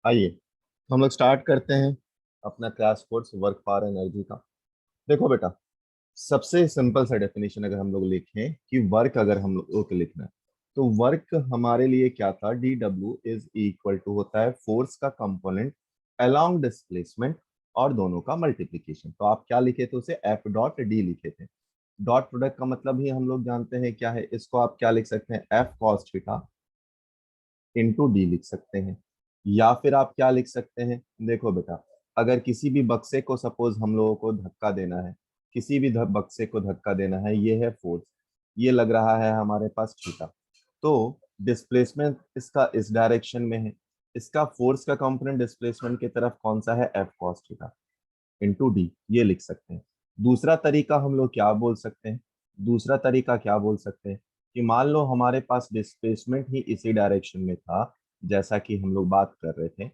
आइए हम लोग स्टार्ट करते हैं अपना class course work for energy का। देखो बेटा, सबसे सिंपल सा डेफिनेशन अगर हम लोग लिखें कि वर्क अगर हम लोगों को लिखना है तो वर्क हमारे लिए क्या था, डी डब्ल्यू इज इक्वल टू होता है फोर्स का कंपोनेंट अलोंग डिस्प्लेसमेंट और दोनों का मल्टीप्लीकेशन। तो आप क्या लिखे थे, उसे एफ डॉट डी लिखे थे। डॉट प्रोडक्ट का मतलब ही हम लोग जानते हैं क्या है, इसको आप क्या लिख सकते हैं, F cos theta into D लिख सकते हैं। या फिर आप क्या लिख सकते हैं, देखो बेटा, अगर किसी भी बक्से को सपोज हम लोगों को धक्का देना है, किसी भी बक्से को धक्का देना है, ये है फोर्स, ये लग रहा है हमारे पास थीटा। तो डिस्प्लेसमेंट इसका इस डायरेक्शन में है, इसका फोर्स का कंपोनेंट डिस्प्लेसमेंट की तरफ कौन सा है, F cos theta into D, ये लिख सकते हैं। दूसरा तरीका हम लोग क्या बोल सकते हैं, दूसरा तरीका क्या बोल सकते हैं कि मान लो हमारे पास डिस्प्लेसमेंट ही इसी डायरेक्शन में था, जैसा कि हम लोग बात कर रहे थे,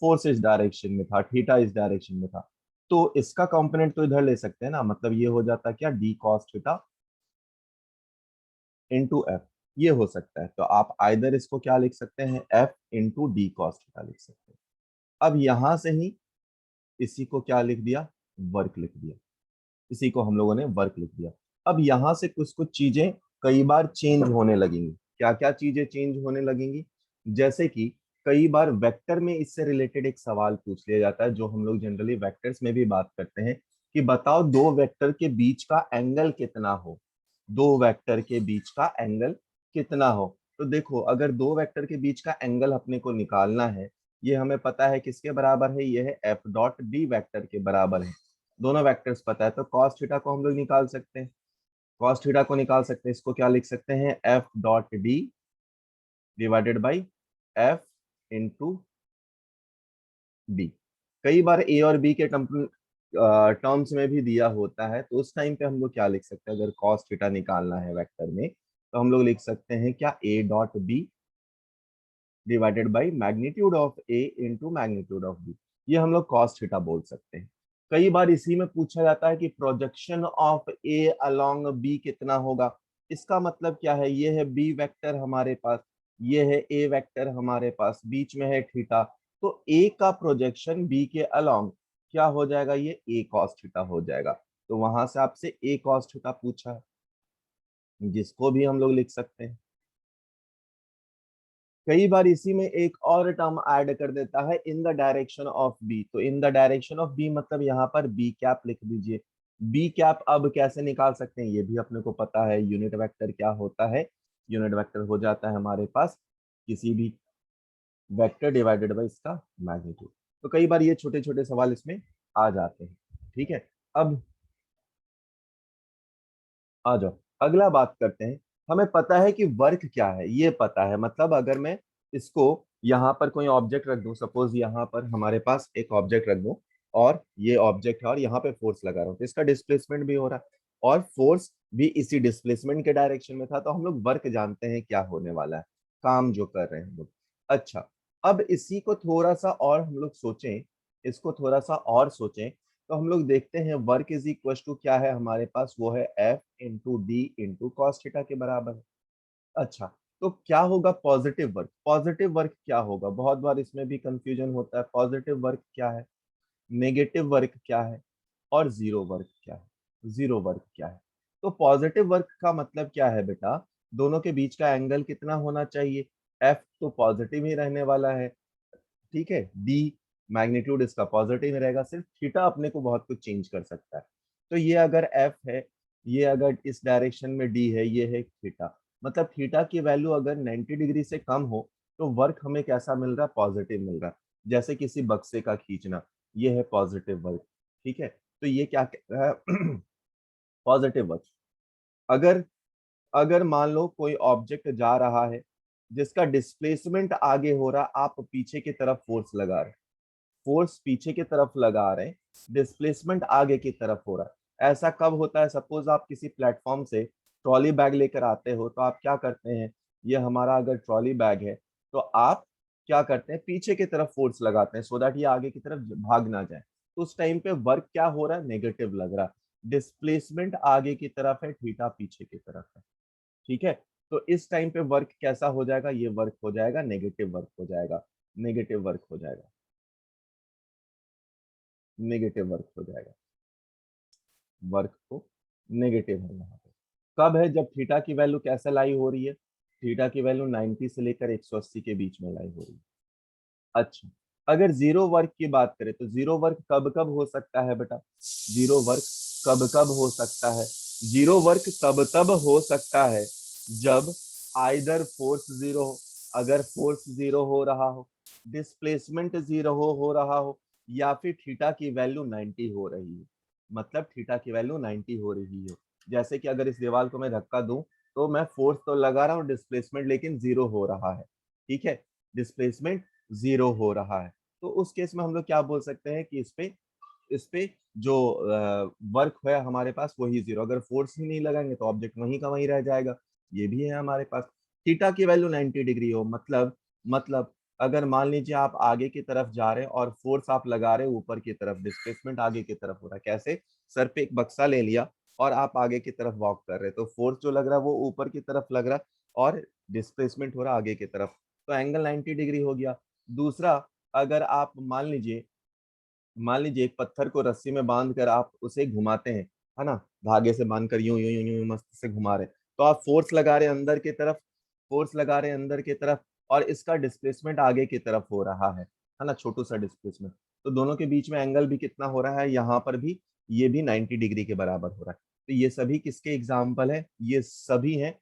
फोर्स इस डायरेक्शन में था, थीटा इस डायरेक्शन में था, तो इसका कंपोनेंट तो इधर ले सकते हैं ना, मतलब ये हो जाता क्या, D cos theta into F, ये हो सकता है। तो आप आइदर इसको क्या लिख सकते हैं, F into D cos theta लिख सकते हैं। अब यहां से ही इसी को क्या लिख दिया, वर्क लिख दिया, इसी को हम लोगों ने वर्क लिख दिया। अब यहां से कुछ कुछ चीजें कई बार चेंज होने लगेंगी। क्या क्या चीजें चेंज होने लगेंगी, जैसे कि कई बार वेक्टर में इससे रिलेटेड एक सवाल पूछ लिया जाता है, जो हम लोग जनरली वेक्टर्स में भी बात करते हैं कि बताओ दो वेक्टर के बीच का एंगल कितना हो, दो वेक्टर के बीच का एंगल कितना हो। तो देखो, अगर दो वेक्टर के बीच का एंगल अपने को निकालना है, ये हमें पता है किसके बराबर है, ये है एफ डॉट डी वेक्टर के बराबर है। दोनों वेक्टर्स पता है, तो कॉस थीटा को हम लोग निकाल सकते हैं, कॉस थीटा को निकाल सकते हैं। इसको क्या लिख सकते हैं, F dot D divided by F into D. कई बार ए और बी के टर्म्स में भी दिया होता है, तो उस टाइम पे हम लोग क्या लिख सकते हैं, अगर कॉस थीटा निकालना है वेक्टर में, तो हम लोग लिख सकते हैं क्या, a dot b divided by magnitude of a into magnitude of b, ये हम लोग कॉस थीटा बोल सकते हैं। कई बार इसी में पूछा जाता है कि projection of a along b कितना होगा। इसका मतलब क्या है, ये है बी वेक्टर हमारे पास, ये है ए वेक्टर हमारे पास, बीच में है थीटा, तो ए का प्रोजेक्शन बी के अलोंग क्या हो जाएगा, ये ए कॉस थीटा हो जाएगा। तो वहां से आपसे ए कॉस थीटा पूछा है, जिसको भी हम लोग लिख सकते हैं। कई बार इसी में एक और टर्म ऐड कर देता है, in the direction of B. तो in the direction of B मतलब यहाँ पर बी कैप लिख दीजिए। बी कैप अब कैसे निकाल सकते हैं, ये भी अपने को पता है, यूनिट वेक्टर क्या होता है, यूनिट वेक्टर हो जाता है हमारे पास किसी भी वेक्टर डिवाइडेड बाई इसका मैग्नीट्यूड। तो कई बार ये छोटे छोटे सवाल इसमें आ जाते हैं। ठीक है, अब आ जाओ, अगला बात करते हैं। हमें पता है कि वर्क क्या है, ये पता है, मतलब अगर मैं इसको यहाँ पर कोई ऑब्जेक्ट रख दूं, सपोज यहाँ पर हमारे पास एक ऑब्जेक्ट रख दूं, और ये ऑब्जेक्ट है और यहाँ पे फोर्स लगा रहा हूँ, तो इसका डिस्प्लेसमेंट भी हो रहा है और फोर्स भी इसी डिस्प्लेसमेंट के डायरेक्शन में था, तो हम लोग वर्क जानते हैं क्या होने वाला है, काम जो कर रहे हैं हम लोग। अच्छा, अब इसी को थोड़ा सा और हम लोग सोचें, इसको थोड़ा सा और सोचें, तो हम लोग देखते हैं वर्क इज इक्वल टू क्या है हमारे पास, वो है F into D into cos theta के बराबर है। अच्छा, तो क्या होगा पॉजिटिव वर्क, पॉजिटिव वर्क क्या होगा, बहुत बार इसमें भी कंफ्यूजन होता है, पॉजिटिव वर्क क्या है, नेगेटिव वर्क क्या है, और जीरो वर्क क्या है, जीरो वर्क क्या है। तो पॉजिटिव वर्क का मतलब क्या है बेटा, दोनों के बीच का एंगल कितना होना चाहिए, एफ तो पॉजिटिव ही रहने वाला है, ठीक है, डी मैग्नीट्यूड इसका पॉजिटिव रहेगा, सिर्फ थीटा अपने को बहुत कुछ चेंज कर सकता है। तो ये अगर एफ है, ये अगर इस डायरेक्शन में डी है, ये है थीटा, मतलब थीटा की वैल्यू अगर 90 डिग्री से कम हो तो वर्क हमें कैसा मिल रहा है, पॉजिटिव मिल रहा है। जैसे किसी बक्से का खींचना, ये है पॉजिटिव वर्क। ठीक है, तो ये क्या कह रहा है, पॉजिटिव वर्क। अगर अगर मान लो कोई ऑब्जेक्ट जा रहा है जिसका डिस्प्लेसमेंट आगे हो रहा, आप पीछे की तरफ फोर्स लगा रहे, फोर्स पीछे की तरफ लगा रहे हैं, डिस्प्लेसमेंट आगे की तरफ हो रहा है। ऐसा कब होता है, सपोज आप किसी प्लेटफॉर्म से ट्रॉली बैग लेकर आते हो, तो आप क्या करते हैं, ये हमारा अगर ट्रॉली बैग है, तो आप क्या करते हैं, पीछे की तरफ फोर्स लगाते हैं, सो दैट ये आगे की तरफ भाग ना जाए। तो उस टाइम पे वर्क क्या हो रहा है, नेगेटिव लग रहा है, डिस्प्लेसमेंट आगे की तरफ है, थीटा पीछे की तरफ है। ठीक है, तो इस टाइम पे वर्क कैसा हो जाएगा, ये वर्क हो जाएगा नेगेटिव वर्क हो जाएगा। नेगेटिव वर्क हो जाएगा, नेगेटिव वर्क हो जाएगा, वर्क को नेगेटिव है यहाँ पे। कब है? जब थीटा की वैल्यू कैसे लाई हो रही है? थीटा की वैल्यू 90 से लेकर 180 के बीच में लाई हो रही है। अच्छा, अगर जीरो वर्क की बात करें तो जीरो वर्क कब कब हो सकता है बेटा? जीरो वर्क कब कब हो सकता है? जीरो वर्क तब तब हो सकता है जब आइदर फोर्स जीरो हो, अगर फोर्स जीरो हो रहा हो, डिस्प्लेसमेंट जीरो हो रहा हो, या फिर थीटा की वैल्यू 90 हो रही है। मतलब थीटा की वैल्यू 90 हो रही है। जैसे कि अगर इस दीवार को मैं धक्का दूं तो मैं फोर्स तो लगा रहा हूँ, डिस्प्लेसमेंट लेकिन जीरो हो रहा है। ठीक है, डिस्प्लेसमेंट जीरो हो रहा है। तो उस केस में हम लोग क्या बोल सकते हैं कि इस पे जो वर्क है हमारे पास वही जीरो, अगर फोर्स ही नहीं लगाएंगे तो ऑब्जेक्ट वहीं का वहीं रह जाएगा। ये भी है हमारे पास। थीटा की वैल्यू 90 डिग्री हो, मतलब अगर मान लीजिए आप आगे की तरफ जा रहे हैं और फोर्स आप लगा रहे हैं ऊपर की तरफ, डिस्प्लेसमेंट आगे की तरफ हो रहा है। कैसे? सर पे एक बक्सा ले लिया और आप आगे की तरफ वॉक कर रहे हैं, तो फोर्स जो लग रहा है वो ऊपर की तरफ लग रहा है और डिस्प्लेसमेंट हो रहा है आगे की तरफ, तो एंगल 90 डिग्री हो गया। दूसरा, अगर आप मान लीजिए एक पत्थर को रस्सी में बांध कर आप उसे घुमाते हैं, है ना, धागे से बांध कर यूं यूं यूं यूं मस्त से घुमा रहे हैं, तो आप फोर्स लगा रहे हैं अंदर की तरफ, फोर्स लगा रहे हैं अंदर की तरफ, और इसका डिस्प्लेसमेंट आगे की तरफ हो रहा है ना, छोटू सा डिस्प्लेसमेंट। तो दोनों के बीच में एंगल भी कितना हो रहा है यहाँ पर भी? ये भी 90 डिग्री के बराबर हो रहा है। तो ये सभी किसके एग्जाम्पल है? ये सभी हैं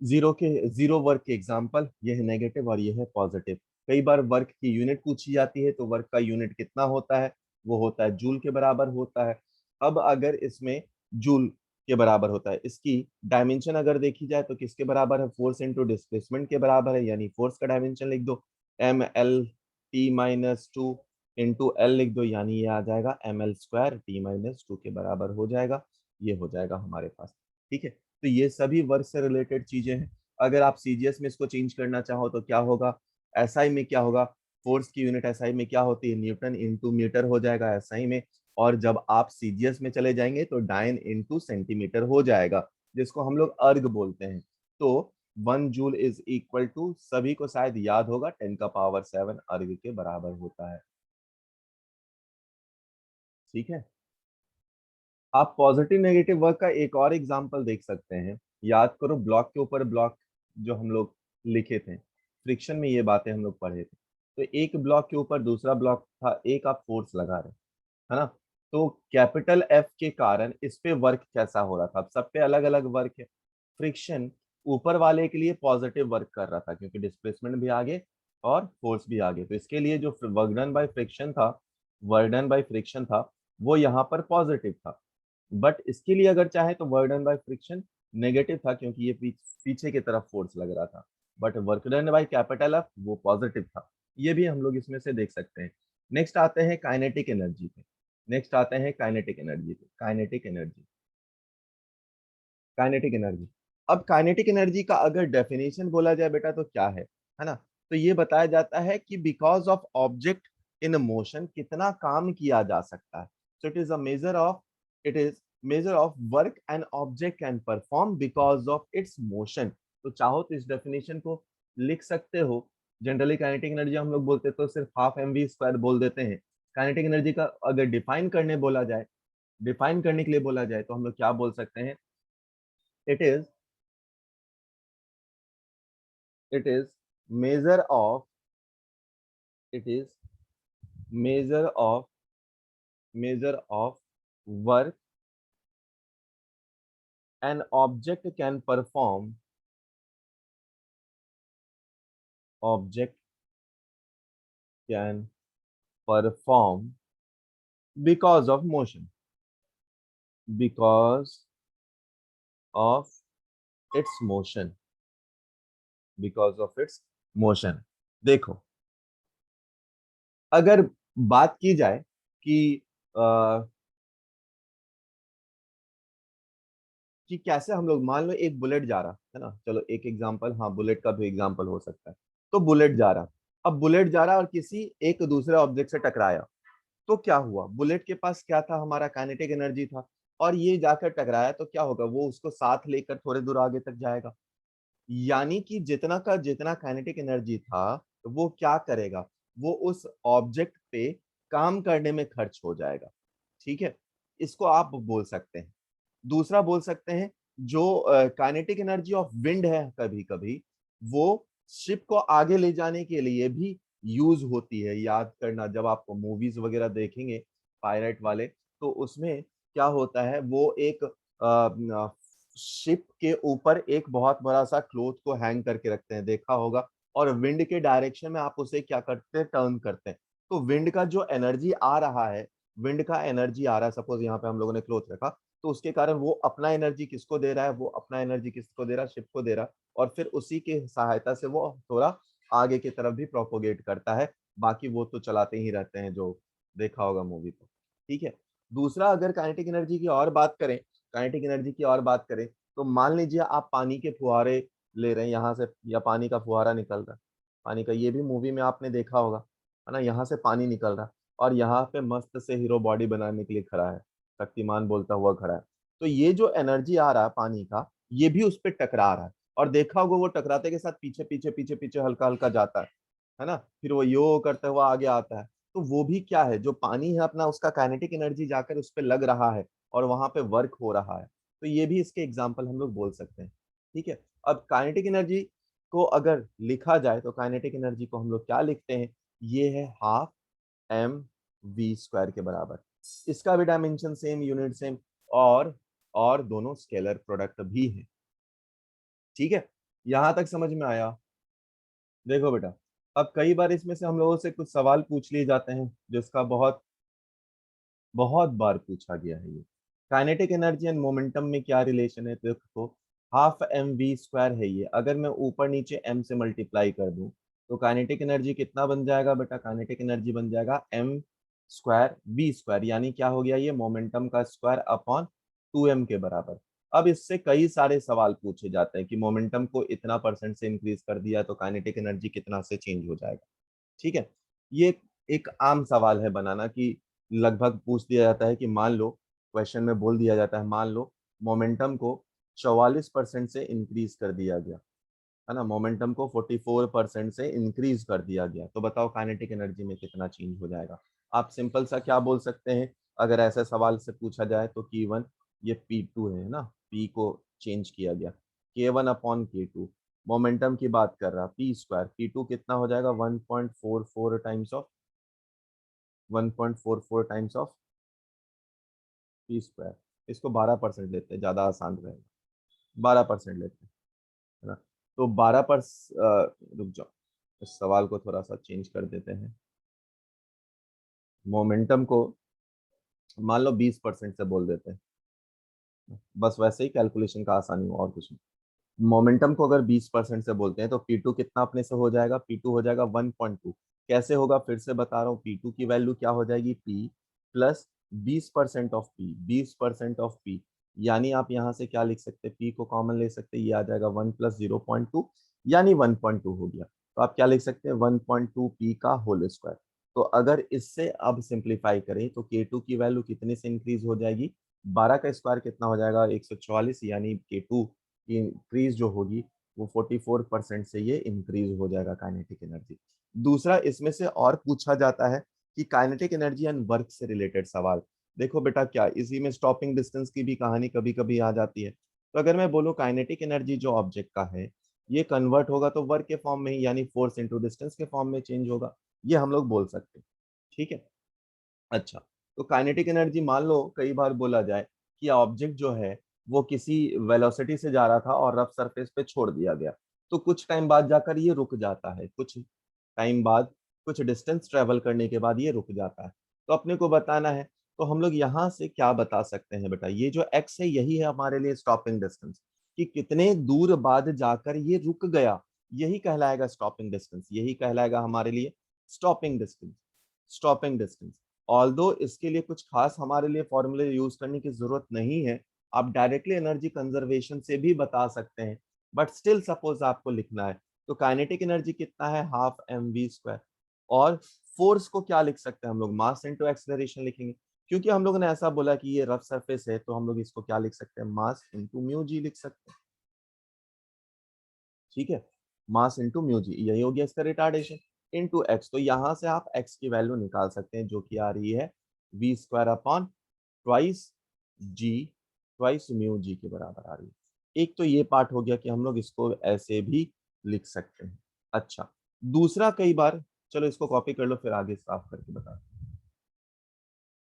जीरो वर्क के एग्जाम्पल। ये है नेगेटिव और ये है पॉजिटिव। कई बार वर्क की यूनिट पूछी जाती है, तो वर्क का यूनिट कितना होता है? वो होता है जूल के बराबर होता है। अब अगर इसमें जूल के बराबर होता है, इसकी डायमेंशन अगर देखी जाए तो किसके बराबर है? फोर्स इंटू डिस्प्लेसमेंट के बराबर है, यानी फोर्स का डायमेंशन लिख दो mL t-2 इंटू एल लिख दो, यानी ये आ जाएगा mL² t-2 के बराबर हो जाएगा। ये हो जाएगा हमारे पास। ठीक है, तो ये सभी वर्क से रिलेटेड चीजें हैं। अगर आप सीजीएस में इसको चेंज करना चाहो तो क्या होगा? एसआई में क्या होगा? फोर्स की यूनिट एसआई में क्या होती है? न्यूटन इंटू मीटर हो जाएगा एसआई में। और जब आप सीजीएस में चले जाएंगे तो डायन इंटू सेंटीमीटर हो जाएगा, जिसको हम लोग अर्ग बोलते हैं। तो 1 जूल इज इक्वल टू, सभी को शायद याद होगा, 10⁻⁷ अर्ग के बराबर होता है। ठीक है, आप पॉजिटिव नेगेटिव वर्क का एक और एग्जांपल देख सकते हैं। याद करो, ब्लॉक के ऊपर ब्लॉक जो हम लोग लिखे थे, फ्रिक्शन में ये बातें हम लोग पढ़े थे। तो एक ब्लॉक के ऊपर दूसरा ब्लॉक था, एक आप फोर्स लगा रहे, है ना, तो कैपिटल एफ के कारण इस पे वर्क कैसा हो रहा था? अब सब पे अलग अलग वर्क है। फ्रिक्शन ऊपर वाले के लिए पॉजिटिव वर्क कर रहा था, क्योंकि डिस्प्लेसमेंट भी आगे और फोर्स भी आगे, तो इसके लिए जो वर्क डन बाय फ्रिक्शन था वो यहाँ पर पॉजिटिव था। बट इसके लिए अगर चाहे तो work done by friction negative था, क्योंकि ये पीछे की तरफ फोर्स लग रहा था। But work done by capital F वो पॉजिटिव था। ये भी हम लोग इसमें से देख सकते हैं। नेक्स्ट आते हैं काइनेटिक एनर्जी पे। Kinetic energy. अब काइनेटिक एनर्जी का अगर डेफिनेशन बोला जाए बेटा तो क्या है ना, तो ये बताया जाता है कि because of object in motion कितना काम किया जा सकता है। So it is measure of work an object can perform because of its motion. तो चाहो तो इस डेफिनेशन को लिख सकते हो। जनरली काइनेटिक एनर्जी हम लोग बोलते तो सिर्फ हाफ mv² बोल देते हैं। काइनेटिक एनर्जी का अगर डिफाइन करने के लिए बोला जाए तो हम लोग क्या बोल सकते हैं? It is it is measure of it is measure of work an object can perform because of motion, because of its motion, because of its motion। देखो, अगर बात की जाए कि अ, कि कैसे हम लोग, मान लो एक बुलेट जा रहा है ना, चलो एक एग्जांपल, हाँ बुलेट का भी एग्जांपल हो सकता है। तो बुलेट जा रहा, अब बुलेट जा रहा और किसी एक दूसरे ऑब्जेक्ट से टकराया, तो क्या हुआ? बुलेट के पास क्या था? हमारा काइनेटिक एनर्जी था। और ये जाकर टकराया तो क्या होगा? वो उसको साथ लेकर थोड़े दूर आगे तक जाएगा। यानी कि जितना का जितना काइनेटिक एनर्जी था तो वो क्या करेगा, वो उस ऑब्जेक्ट पे काम करने में खर्च हो जाएगा। ठीक है, इसको आप बोल सकते हैं। दूसरा बोल सकते हैं जो काइनेटिक एनर्जी ऑफ विंड है, कभी कभी वो शिप को आगे ले जाने के लिए भी यूज होती है। याद करना, जब आप मूवीज वगैरह देखेंगे पायरेट वाले, तो उसमें क्या होता है, वो एक शिप के ऊपर एक बहुत बड़ा सा क्लॉथ को हैंग करके रखते हैं, देखा होगा, और विंड के डायरेक्शन में आप उसे क्या करते हैं, टर्न करते हैं। तो विंड का जो एनर्जी आ रहा है, विंड का एनर्जी आ रहा है, सपोज यहाँ पे हम लोगों ने क्लॉथ रखा, तो उसके कारण वो अपना एनर्जी किसको दे रहा है, वो अपना एनर्जी किसको दे रहा है, शिप को दे रहा है, और फिर उसी के सहायता से वो थोड़ा आगे की तरफ भी प्रोपोगेट करता है। बाकी वो तो चलाते ही रहते हैं, जो देखा होगा मूवी को। ठीक है। दूसरा, अगर काइनेटिक एनर्जी की और बात करें, काइनेटिक एनर्जी की और बात करें, तो मान लीजिए आप पानी के फुहारे ले रहे हैं यहाँ से, या पानी का फुहारा निकल रहा है, पानी का, ये भी मूवी में आपने देखा होगा, है ना, यहाँ से पानी निकल रहा है, और यहाँ पे मस्त से हीरो बॉडी बनाने के लिए खड़ा है, शक्तिमान बोलता हुआ खड़ा है। तो ये जो एनर्जी आ रहा है पानी का, ये भी उस पर टकरा रहा है, और देखा होगा वो टकराते के साथ पीछे पीछे पीछे पीछे हल्का हल्का जाता है ना, फिर वो यो करते हुआ आगे आता है। तो वो भी क्या है, जो पानी है अपना, उसका काइनेटिक एनर्जी जाकर उस पर लग रहा है और वहां पे वर्क हो रहा है। तो ये भी इसके एग्जाम्पल हम लोग बोल सकते हैं। ठीक है। अब काइनेटिक एनर्जी को अगर लिखा जाए, तो काइनेटिक एनर्जी को हम लोग क्या लिखते हैं, ये है हाफ एम वी स्क्वायर के बराबर। इसका भी डायमेंशन सेम, यूनिट सेम, और दोनों स्केलर प्रोडक्ट भी है। ठीक है, यहां तक समझ में आया। देखो बेटा, अब कई बार इसमें से हम लोगों से कुछ सवाल पूछ लिए जाते हैं, जिसका बहुत बहुत बार पूछा गया है। ये काइनेटिक एनर्जी एंड मोमेंटम में क्या रिलेशन है, तो देखो, हाफ एम वी स्क्वायर है ये, अगर मैं ऊपर नीचे एम से मल्टीप्लाई कर दूं, तो काइनेटिक एनर्जी कितना बन जाएगा बेटा, काइनेटिक एनर्जी बन जाएगा एम स्क्वायर वी स्क्वायर, यानी क्या हो गया, ये मोमेंटम का स्क्वायर अपॉन 2m के बराबर। अब इससे कई सारे सवाल पूछे जाते हैं कि मोमेंटम को इतना परसेंट से इंक्रीज कर दिया तो काइनेटिक एनर्जी कितना से चेंज हो जाएगा। ठीक है, ये एक आम सवाल है बनाना, कि लगभग पूछ दिया जाता है कि मान लो, क्वेश्चन में बोल दिया जाता है, मान लो मोमेंटम को 44% से इंक्रीज कर दिया गया, है ना, मोमेंटम को 44% से इंक्रीज कर दिया गया, तो बताओ काइनेटिक एनर्जी में कितना चेंज हो जाएगा। आप सिंपल सा क्या बोल सकते हैं, अगर ऐसे सवाल से पूछा जाए, तो P1, ये P2 है ना, P को चेंज किया गया, K1 अपॉन K2, मोमेंटम की बात कर रहा, पी स्क्वायर, P2 कितना हो जाएगा, 1.44 times of 1.44 times of P square. इसको 12% लेते हैं, ज्यादा आसान रहेगा, 12% लेते हैं, है ना। तो 12%, रुक जाओ, इस सवाल को थोड़ा सा चेंज कर देते हैं। मोमेंटम को मान लो 20% से बोल देते हैं, बस वैसे ही कैलकुलेशन का आसानी हो, और कुछ नहीं। मोमेंटम को अगर 20% से बोलते हैं, तो P2 कितना अपने से हो जाएगा, P2 हो जाएगा 1.2। कैसे होगा, फिर से बता रहा हूँ, P2 की वैल्यू क्या हो जाएगी, P plus 20% of P, 20% of P, यानी आप यहाँ से क्या लिख सकते हैं, P को कॉमन ले सकते हैं, ये आ जाएगा 1 प्लस 0.2, यानी 1.2 हो गया। तो आप क्या लिख सकते हैं, 1.2 P का होल स्क्वायर। तो अगर इससे अब सिंप्लीफाई करें, तो K2 की वैल्यू कितने से इंक्रीज हो जाएगी, 12 का स्क्वायर कितना हो जाएगा, 144, यानी K2 की इंक्रीज जो होगी वो 44% से ये इंक्रीज हो जाएगा काइनेटिक एनर्जी। दूसरा, इसमें से और पूछा जाता है कि काइनेटिक एनर्जी एंड वर्क से रिलेटेड सवाल। देखो बेटा, क्या इसी में स्टॉपिंग डिस्टेंस की भी कहानी कभी कभी आ जाती है। तो अगर मैं बोलूँ काइनेटिक एनर्जी जो ऑब्जेक्ट का है, ये कन्वर्ट होगा तो वर्क के फॉर्म में ही, यानी फोर्स इंटू डिस्टेंस के फॉर्म में चेंज होगा, ये हम लोग बोल सकते हैं। ठीक है। अच्छा, तो काइनेटिक एनर्जी, मान लो कई बार बोला जाए कि ऑब्जेक्ट जो है वो किसी वेलोसिटी से जा रहा था और रफ सरफेस पे छोड़ दिया गया, तो कुछ टाइम बाद जाकर ये रुक जाता है, कुछ टाइम बाद, कुछ डिस्टेंस ट्रेवल करने के बाद ये रुक जाता है। तो अपने को बताना है, तो हम लोग यहाँ से क्या बता सकते हैं बेटा, ये जो एक्स है यही है हमारे लिए स्टॉपिंग डिस्टेंस, कि कितने दूर बाद जाकर ये रुक गया, यही कहलाएगा स्टॉपिंग डिस्टेंस, यही कहलाएगा हमारे लिए stopping distance. Stopping distance, although इसके लिए कुछ खास हमारे लिए फॉर्मूले यूज करने की जरूरत नहीं है, आप डायरेक्टली एनर्जी कंजर्वेशन से भी बता सकते हैं, बट स्टिल सपोज आपको लिखना है, तो काइनेटिक एनर्जी कितना है, हाफ एम वी स्क्वायर। और फोर्स को क्या लिख सकते हैं हम लोग, मास इनटू एक्सेलरेशन लिखेंगे, क्योंकि हम लोग ने ऐसा बोला कि ये रफ सरफेस है, तो हम लोग इसको क्या लिख सकते हैं, मास इनटू म्यू जी लिख सकते हैं। ठीक है, मास इनटू म्यू जी, यही हो गया इसका रिटार्डेशन। Into x. तो यहां से आप एक्स की वैल्यू निकाल सकते हैं जो कि आ रही है V square upon twice G, twice mu G के बराबर आ रही है। एक तो ये पार्ट हो गया कि हम लोग इसको ऐसे भी लिख सकते हैं। अच्छा, दूसरा, कई बार, चलो इसको कॉपी कर लो फिर आगे साफ करके बता।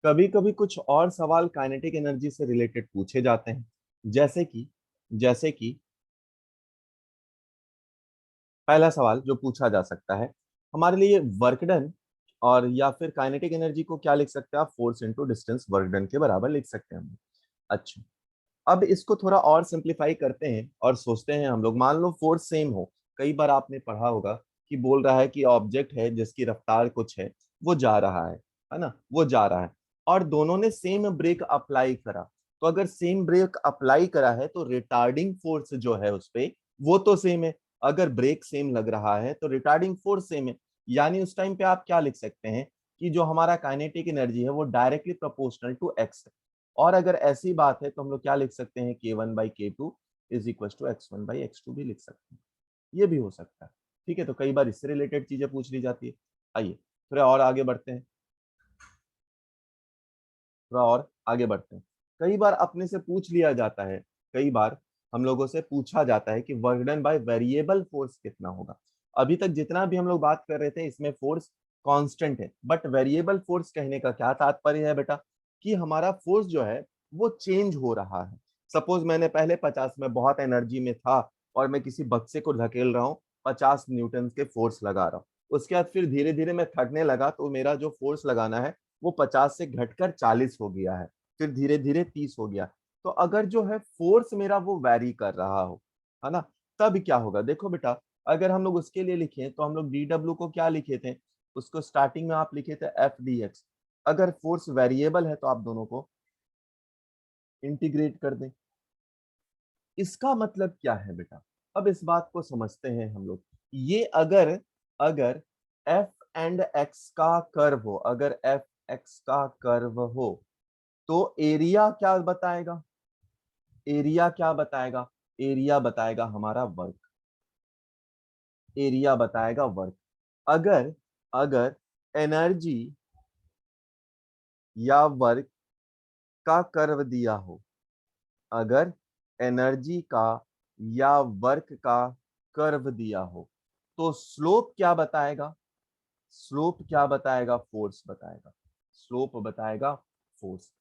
कभी कभी कुछ और सवाल काइनेटिक एनर्जी से रिलेटेड पूछे जाते हैं, जैसे कि पहला सवाल जो पूछा जा सकता है हमारे लिए, वर्क डन, और या फिर काइनेटिक एनर्जी को क्या लिख सकते हैं आप, force into distance work done के बराबर लिख सकते हैं हम। अच्छा, अब इसको थोड़ा और सिंप्लीफाई करते हैं और सोचते हैं हम लोग, मान लो फोर्स सेम हो। कई बार आपने पढ़ा होगा कि बोल रहा है कि ऑब्जेक्ट है जिसकी रफ्तार कुछ है, वो जा रहा है ना, वो जा रहा है, और दोनों ने सेम ब्रेक अप्लाई करा। तो अगर सेम ब्रेक अप्लाई करा है तो रिटार्डिंग फोर्स जो है उस पे वो तो सेम है। अगर ब्रेक सेम लग रहा है तो रिटार्डिंग फोर्स सेम है। यानी उस टाइम पे आप क्या लिख सकते हैं कि जो हमारा काइनेटिक एनर्जी है वो डायरेक्टली प्रोपोर्शनल टू एक्स है। और अगर ऐसी बात है तो हम लोग क्या लिख सकते हैं, k1/k2 is equal to x1/x2 भी लिख सकते हैं। ये भी हो सकता है। ठीक है, तो कई बार इससे रिलेटेड चीजें पूछ ली जाती है। आइए थोड़ा और आगे बढ़ते हैं, थोड़ा और आगे बढ़ते हैं। कई बार अपने से पूछ लिया जाता है, कई बार हम लोगों से पूछा जाता है कि work done by variable force कितना होगा। अभी तक जितना भी हम लोग बात कर रहे थे इसमें फोर्स कांस्टेंट है, बट वेरिएबल फोर्स कहने का क्या तात्पर्य है बेटा, कि हमारा फोर्स जो है वो चेंज हो रहा है। सपोज मैंने पहले 50 में बहुत एनर्जी में था और मैं किसी बक्से को धकेल रहा हूँ, 50 न्यूटन के फोर्स लगा रहा हूँ। उसके बाद फिर धीरे धीरे मैं थकने लगा तो मेरा जो फोर्स लगाना है वो 50 से घटकर 40 हो गया है, फिर धीरे धीरे 30 हो गया। तो अगर जो है फोर्स मेरा वो वैरी कर रहा हो, है ना, तब क्या होगा, देखो बेटा, अगर हम लोग उसके लिए लिखें तो हम लोग डी डब्ल्यू को क्या लिखे थे, उसको स्टार्टिंग में आप लिखे थे एफ डी एक्स। अगर फोर्स वेरिएबल है तो आप दोनों को इंटीग्रेट कर दें। इसका मतलब क्या है बेटा, अब इस बात को समझते हैं हम लोग। ये अगर अगर एफ एंड एक्स का कर्व हो, अगर एफ एक्स का कर्व हो तो एरिया क्या बताएगा, एरिया क्या बताएगा, एरिया बताएगा हमारा वर्क, एरिया बताएगा वर्क। अगर अगर एनर्जी या वर्क का कर्व दिया हो, अगर एनर्जी का या वर्क का कर्व दिया हो तो स्लोप क्या बताएगा, स्लोप क्या बताएगा, फोर्स बताएगा, स्लोप बताएगा फोर्स।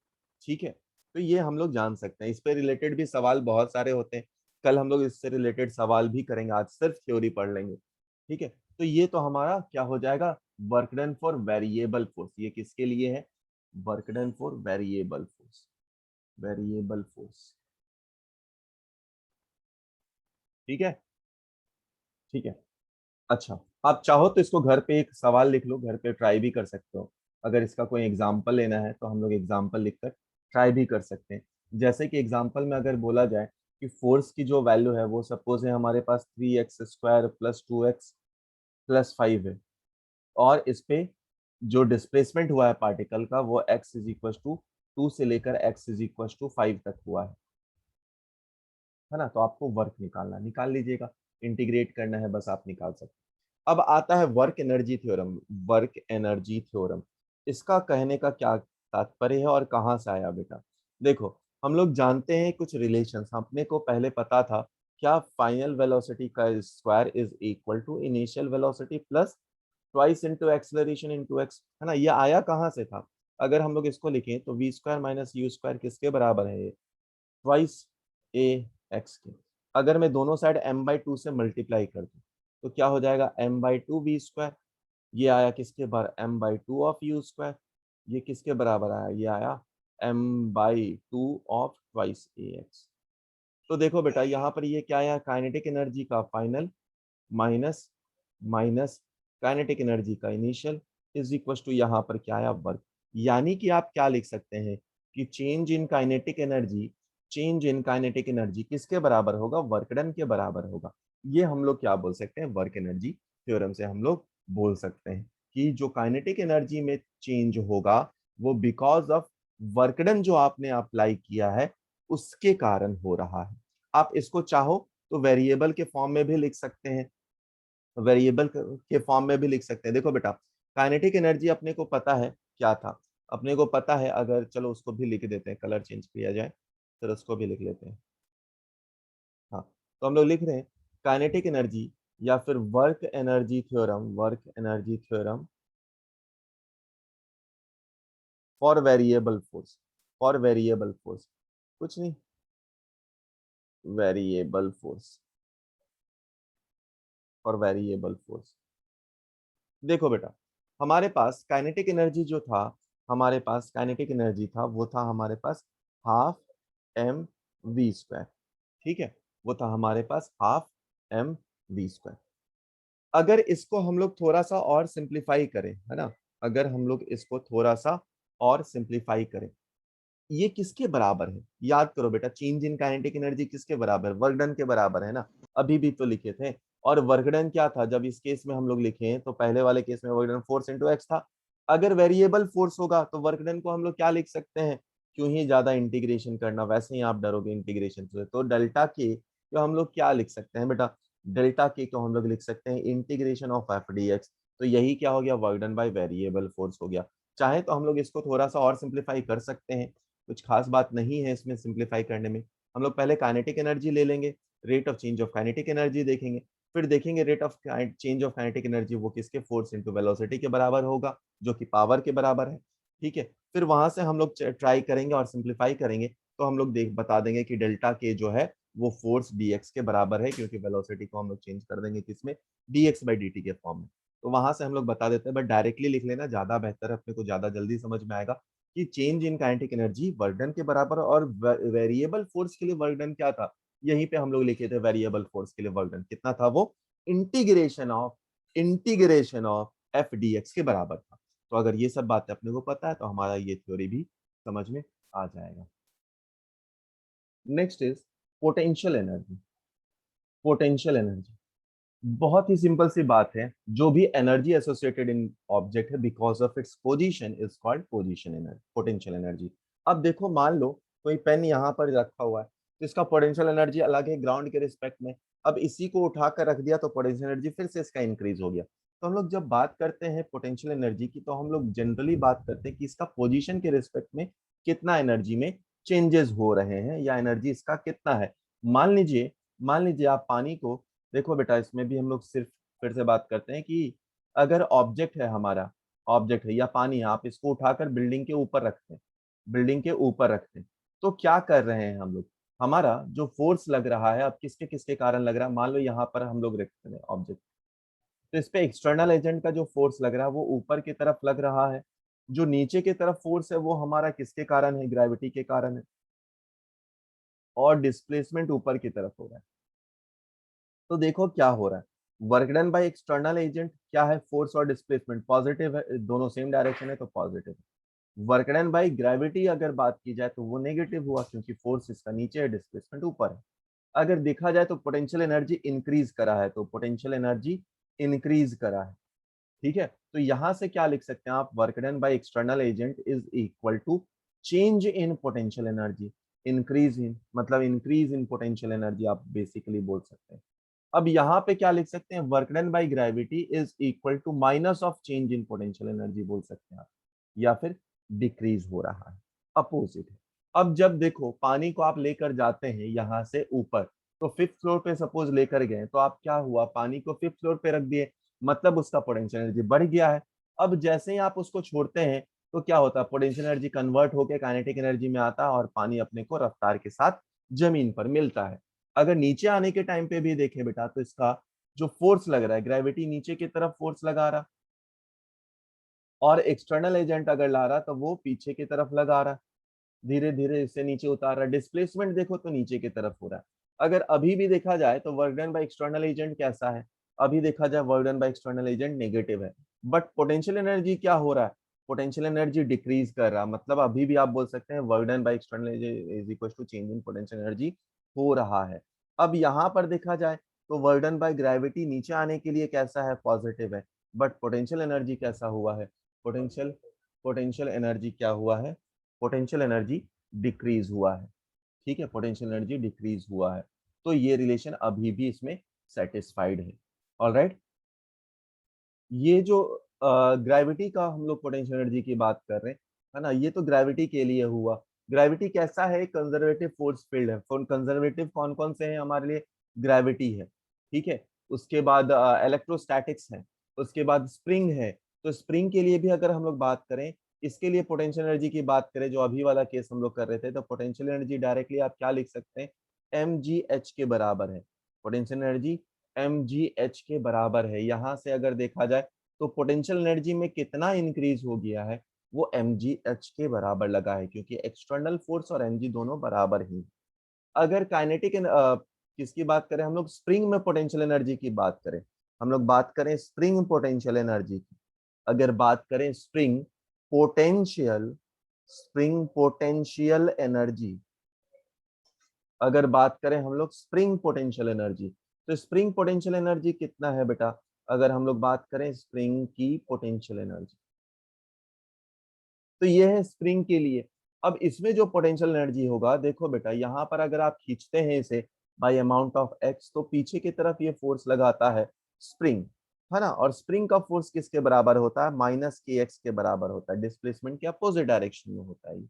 ठीक है, तो ये हम लोग जान सकते हैं। इस पे रिलेटेड भी सवाल बहुत सारे होते हैं, कल हम लोग इससे रिलेटेड सवाल भी करेंगे, आज सिर्फ थ्योरी पढ़ लेंगे। ठीक है, तो ये तो हमारा क्या हो जाएगा, work done for variable force. ये किसके लिए है, work done for variable force, variable force. ठीक है, ठीक है। अच्छा, आप चाहो तो इसको घर पे एक सवाल लिख लो, घर पे ट्राई भी कर सकते हो। अगर इसका कोई एग्जाम्पल लेना है तो हम लोग एग्जाम्पल लिखकर ट्राई भी कर सकते हैं। जैसे कि एग्जाम्पल में अगर बोला जाए कि फोर्स की जो वैल्यू है वो सपोज है हमारे पास 3x² प्लस 2x प्लस 5 है, और इस पे जो डिस्प्लेसमेंट हुआ है पार्टिकल का वो x इज इक्वल टू 2 से लेकर x इज इक्वल टू 5 तक हुआ है ना। तो आपको वर्क निकालना, निकाल लीजिएगा, इंटीग्रेट करना है, बस आप निकाल सकते हैं। अब आता है work energy theorem, work energy theorem. इसका कहने का क्या तात्पर्य है और कहाँ से आया बेटा, देखो, हम लोग जानते हैं कुछ रिलेशंस, अपने को पहले पता था क्या, फाइनल वेलोसिटी का square is equal to initial velocity plus twice into acceleration into x, है ना। ये आया कहाँ से था, अगर हम लोग इसको लिखें तो v square minus u square किसके बराबर है, ट्वाइस ए एक्स के। अगर मैं दोनों साइड m/2 से मल्टीप्लाई कर दूं तो क्या हो जाएगा, m/2 वी स्क्वायर। ये आया किसके बराबर, m/2 ऑफ यू स्क्वायर। ये किसके बराबर आया, ये आया m/2 of twice A x. तो देखो बेटा यहाँ पर ये क्या आया, काइनेटिक एनर्जी का final minus minus kinetic energy का इनिशियल इज इक्वल टू यहाँ पर क्या आया, वर्क। यानी कि आप क्या लिख सकते हैं कि change in kinetic energy, change in kinetic energy किसके बराबर होगा, वर्क डन के बराबर होगा। ये हम लोग क्या बोल सकते हैं, वर्क एनर्जी थ्योरम से हम लोग बोल सकते हैं कि जो काइनेटिक एनर्जी में चेंज होगा वो बिकॉज ऑफ वर्क डन जो आपने अप्लाई किया है उसके कारण हो रहा है। आप इसको चाहो तो वेरिएबल के फॉर्म में भी लिख सकते हैं, वेरिएबल के फॉर्म में भी लिख सकते हैं। देखो बेटा, काइनेटिक एनर्जी अपने को पता है क्या था, अपने को पता है, अगर चलो उसको भी लिख देते हैं, कलर चेंज किया जाए, फिर उसको भी लिख लेते हैं। हाँ, तो हम लोग लिख रहे हैं काइनेटिक एनर्जी या फिर work energy theorem, work energy theorem for variable force, for variable force, कुछ नहीं, variable force, for variable force. देखो बेटा, हमारे पास काइनेटिक एनर्जी जो था, हमारे पास काइनेटिक एनर्जी था, वो था हमारे पास हाफ एम वी स्क्वायर। ठीक है, वो था हमारे पास हाफ एम वी स्क्वायर। अगर इसको हम लोग थोड़ा सा और सिंप्लीफाई करें, है ना, अगर हम लोग इसको थोड़ा सा और सिंप्लीफाई करें, ये किसके बराबर है? याद करो बेटा, चेंज इन काइनेटिक एनर्जी किसके बराबर? वर्क डन के बराबर है ना, अभी भी तो लिखे थे। और वर्क डन क्या था जब इस केस में हम लोग लिखे हैं? तो पहले वाले केस में work done force into x था। अगर वेरिएबल फोर्स होगा तो वर्क डन को हम लोग क्या लिख सकते हैं? क्यों ही ज्यादा इंटीग्रेशन करना, वैसे ही आप डरोगे इंटीग्रेशन से। तो डेल्टा के तो हम लोग क्या लिख सकते हैं बेटा? डेल्टा के को हम लोग लिख सकते हैं integration of F D x. तो यही क्या हो गया? Work done by variable force हो गया। चाहे तो हम लोग इसको थोड़ा सा और सिंप्लीफाई कर सकते हैं, कुछ खास बात नहीं है इसमें सिंप्लीफाई करने में। हम लोग पहले काइनेटिक एनर्जी ले लेंगे, rate of change of kinetic energy देखेंगे, फिर देखेंगे rate of change of kinetic energy वो किसके? फोर्स इनटू वेलोसिटी के बराबर होगा, जो कि पावर के बराबर है। ठीक है, फिर वहां से हम लोग ट्राई करेंगे और सिंप्लीफाई करेंगे, तो हम लोग देख बता देंगे कि डेल्टा के जो है वो फोर्स dx के बराबर है, क्योंकि वेलोसिटी को हम लोग चेंज कर देंगे किसमें? dx बाई dt के फॉर्म में। तो वहां से हम लोग बता देते हैं, बट डायरेक्टली लिख लेना ज्यादा बेहतर है, अपने को ज्यादा जल्दी समझ में आएगा कि change in kinetic energy work done के बराबर। और वेरिएबल फोर्स के लिए वर्क डन क्या था? यहीं पे हम लोग लिखे थे, वेरिएबल फोर्स के लिए वर्क डन कितना था? वो integration of F D x के बराबर था। तो अगर ये सब बातें अपने को पता है तो हमारा ये थ्योरी भी समझ में आ जाएगा। Next is potential energy. Potential energy बहुत ही सिंपल सी बात है, जो भी एनर्जी एसोसिएटेड इन ऑब्जेक्ट है because of its position is called position energy, potential energy. अब देखो, मान लो कोई पेन यहाँ पर रखा हुआ है, तो इसका पोटेंशियल एनर्जी अलग है ग्राउंड के रिस्पेक्ट में। अब इसी को उठा कर रख दिया तो पोटेंशियल एनर्जी फिर से इसका इंक्रीज हो गया। तो हम लोग जब बात करते हैं पोटेंशियल एनर्जी की, तो हम लोग जनरली बात करते हैं कि इसका पोजीशन के रिस्पेक्ट में कितना एनर्जी में चेंजेस हो रहे हैं, या एनर्जी इसका कितना है। मान लीजिए, मान लीजिए आप पानी को, देखो बेटा इसमें भी हम लोग सिर्फ फिर से बात करते हैं कि अगर ऑब्जेक्ट है हमारा, ऑब्जेक्ट है या पानी है, आप इसको उठाकर बिल्डिंग के ऊपर रखते हैं, बिल्डिंग के ऊपर रखते हैं, तो क्या कर रहे हैं हम लोग? हमारा जो फोर्स लग रहा है, अब किसके किसके कारण लग रहा है? मान लो यहाँ पर हम लोग रखते हैं ऑब्जेक्ट, तो इस पे एक्सटर्नल एजेंट का जो फोर्स लग रहा है वो ऊपर की तरफ लग रहा है। जो नीचे की तरफ फोर्स है वो हमारा किसके कारण है? ग्रेविटी के कारण है। और डिस्प्लेसमेंट ऊपर की तरफ हो रहा है। तो देखो क्या हो रहा है, work done by external agent क्या है? फोर्स और डिस्प्लेसमेंट पॉजिटिव है, दोनों सेम डायरेक्शन है तो पॉजिटिव है। वर्क डन बाय ग्रेविटी अगर बात की जाए तो वो नेगेटिव हुआ, क्योंकि फोर्स इसका नीचे है, डिस्प्लेसमेंट ऊपर है। अगर देखा जाए तो पोटेंशियल एनर्जी इंक्रीज करा है, तो पोटेंशियल एनर्जी इंक्रीज करा है। ठीक है, तो यहां से क्या लिख सकते हैं आप? Work done by external agent is equal to change in potential energy. Increase in मतलब इंक्रीज इन पोटेंशियल एनर्जी आप बेसिकली बोल सकते हैं। अब यहाँ पे क्या लिख सकते हैं? Work done by gravity is equal to minus of change in potential energy बोल सकते हैं आप, या फिर डिक्रीज हो रहा है, अपोजिट है। अब जब देखो पानी को आप लेकर जाते हैं यहाँ से ऊपर, तो फिफ्थ फ्लोर पे सपोज लेकर गए, तो आप क्या हुआ? पानी को फिफ्थ फ्लोर पे रख दिए, मतलब उसका पोटेंशियल एनर्जी बढ़ गया है। अब जैसे ही आप उसको छोड़ते हैं, तो क्या होता है? पोटेंशियल एनर्जी कन्वर्ट होकर काइनेटिक एनर्जी में आता है और पानी अपने को रफ्तार के साथ जमीन पर मिलता है। अगर नीचे आने के टाइम पे भी देखें बेटा, तो इसका जो फोर्स लग रहा है, ग्रेविटी नीचे की तरफ फोर्स लगा रहा, और एक्सटर्नल एजेंट अगर ला रहा तो वो पीछे की तरफ लगा रहा, धीरे धीरे इससे नीचे उतार रहा। डिस्प्लेसमेंट देखो तो नीचे की तरफ हो रहा है। अगर अभी भी देखा जाए तो work done by external agent कैसा है? अभी देखा जाए work done by external agent negative है, बट पोटेंशियल एनर्जी क्या हो रहा है? पोटेंशियल एनर्जी डिक्रीज कर रहा, मतलब अभी भी आप बोल सकते हैं work done by external is equal to change in potential energy हो रहा है। अब यहाँ पर देखा जाए तो वर्क डन बाय ग्रेविटी नीचे आने के लिए कैसा है? पॉजिटिव है, बट पोटेंशियल एनर्जी कैसा हुआ है? पोटेंशियल पोटेंशियल एनर्जी क्या हुआ है? पोटेंशियल एनर्जी डिक्रीज हुआ है। ठीक है, पोटेंशियल एनर्जी डिक्रीज हुआ है। तो ये रिलेशन अभी भी इसमें सेटिस्फाइड है। ऑल राइट, ये जो ग्रेविटी का हम लोग पोटेंशियल एनर्जी की बात कर रहे हैं, है ना, ये तो ग्रेविटी के लिए हुआ। ग्रेविटी कैसा है? कंजर्वेटिव फोर्स फील्ड है। कंजर्वेटिव कौन कौन से हैं हमारे लिए? ग्रेविटी है, ठीक है। उसके बाद इलेक्ट्रोस्टैटिक्स है, उसके बाद स्प्रिंग है। तो स्प्रिंग के लिए भी अगर हम लोग बात करें, इसके लिए पोटेंशियल एनर्जी की बात करें, जो अभी वाला केस हम लोग कर रहे थे, तो पोटेंशियल एनर्जी डायरेक्टली आप क्या लिख सकते हैं? mgh के बराबर है। पोटेंशियल एनर्जी mgh के बराबर है। यहां से अगर देखा जाए तो पोटेंशियल एनर्जी में कितना इंक्रीज हो गया है, वो mgh के बराबर लगा है, क्योंकि एक्सटर्नल फोर्स और mg दोनों बराबर ही। अगर काइनेटिक किसकी बात करें हम लोग? स्प्रिंग में पोटेंशियल एनर्जी की बात करें, हम लोग बात करें स्प्रिंग पोटेंशियल एनर्जी की। अगर बात करें स्प्रिंग पोटेंशियल एनर्जी, अगर बात करें हम लोग स्प्रिंग पोटेंशियल एनर्जी, तो स्प्रिंग पोटेंशियल एनर्जी कितना है बेटा? अगर हम लोग बात करें स्प्रिंग की पोटेंशियल एनर्जी, तो ये है स्प्रिंग के लिए। अब इसमें जो पोटेंशियल एनर्जी होगा, देखो बेटा, यहाँ पर अगर आप खींचते हैं इसे बाय अमाउंट ऑफ एक्स, तो पीछे की तरफ ये फोर्स लगाता है स्प्रिंग, है ना। और स्प्रिंग का फोर्स किसके बराबर होता है? माइनस के एक्स के बराबर होता है। डिस्प्लेसमेंट के अपोजिट डायरेक्शन में होता है।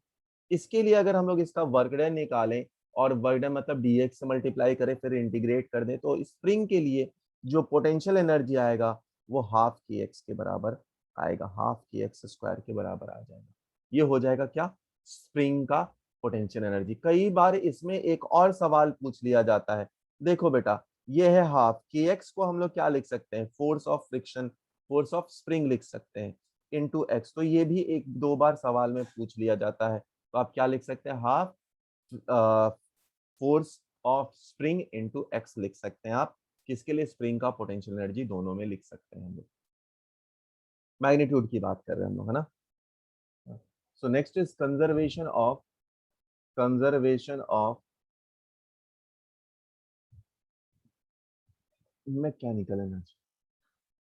इसके लिए अगर हम लोग इसका वर्क डन निकालें, और वर्क डन मतलब dx से मल्टीप्लाई करें, फिर इंटीग्रेट कर दें, तो स्प्रिंग के लिए जो पोटेंशियल एनर्जी आएगा वो हाफ के एक्स के बराबर आएगा, हाफ के एक्स स्क्वायर के बराबर आ जाएगा। ये हो जाएगा क्या? स्प्रिंग का पोटेंशियल एनर्जी। कई बार इसमें एक और सवाल पूछ लिया जाता है। देखो बेटा, ये है हाफ के एक्स को हम लोग क्या लिख सकते हैं? Force of friction, force of spring लिख सकते हैं, इनटू एक्स। तो ये भी एक दो बार सवाल में पूछ लिया जाता है। तो आप क्या लिख सकते हैं? Half force of spring into x लिख सकते हैं आप। किसके लिए? स्प्रिंग का पोटेंशियल एनर्जी दोनों में लिख सकते हैं हम लोग। मैग्नीट्यूड की बात कर रहे हैं हम लोग, है ना। So next is conservation of mechanical energy.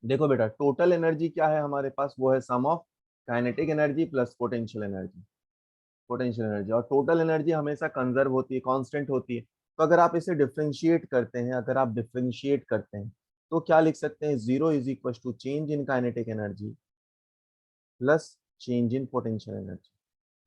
देखो बेटा, टोटल एनर्जी क्या है हमारे पास? वो है sum of kinetic energy plus potential energy. Potential energy और टोटल एनर्जी हमेशा कंजर्व होती है, कांस्टेंट होती है। तो अगर आप इसे डिफरेंशिएट करते हैं, तो क्या लिख सकते हैं? Zero is equal to change in kinetic energy plus change in potential energy.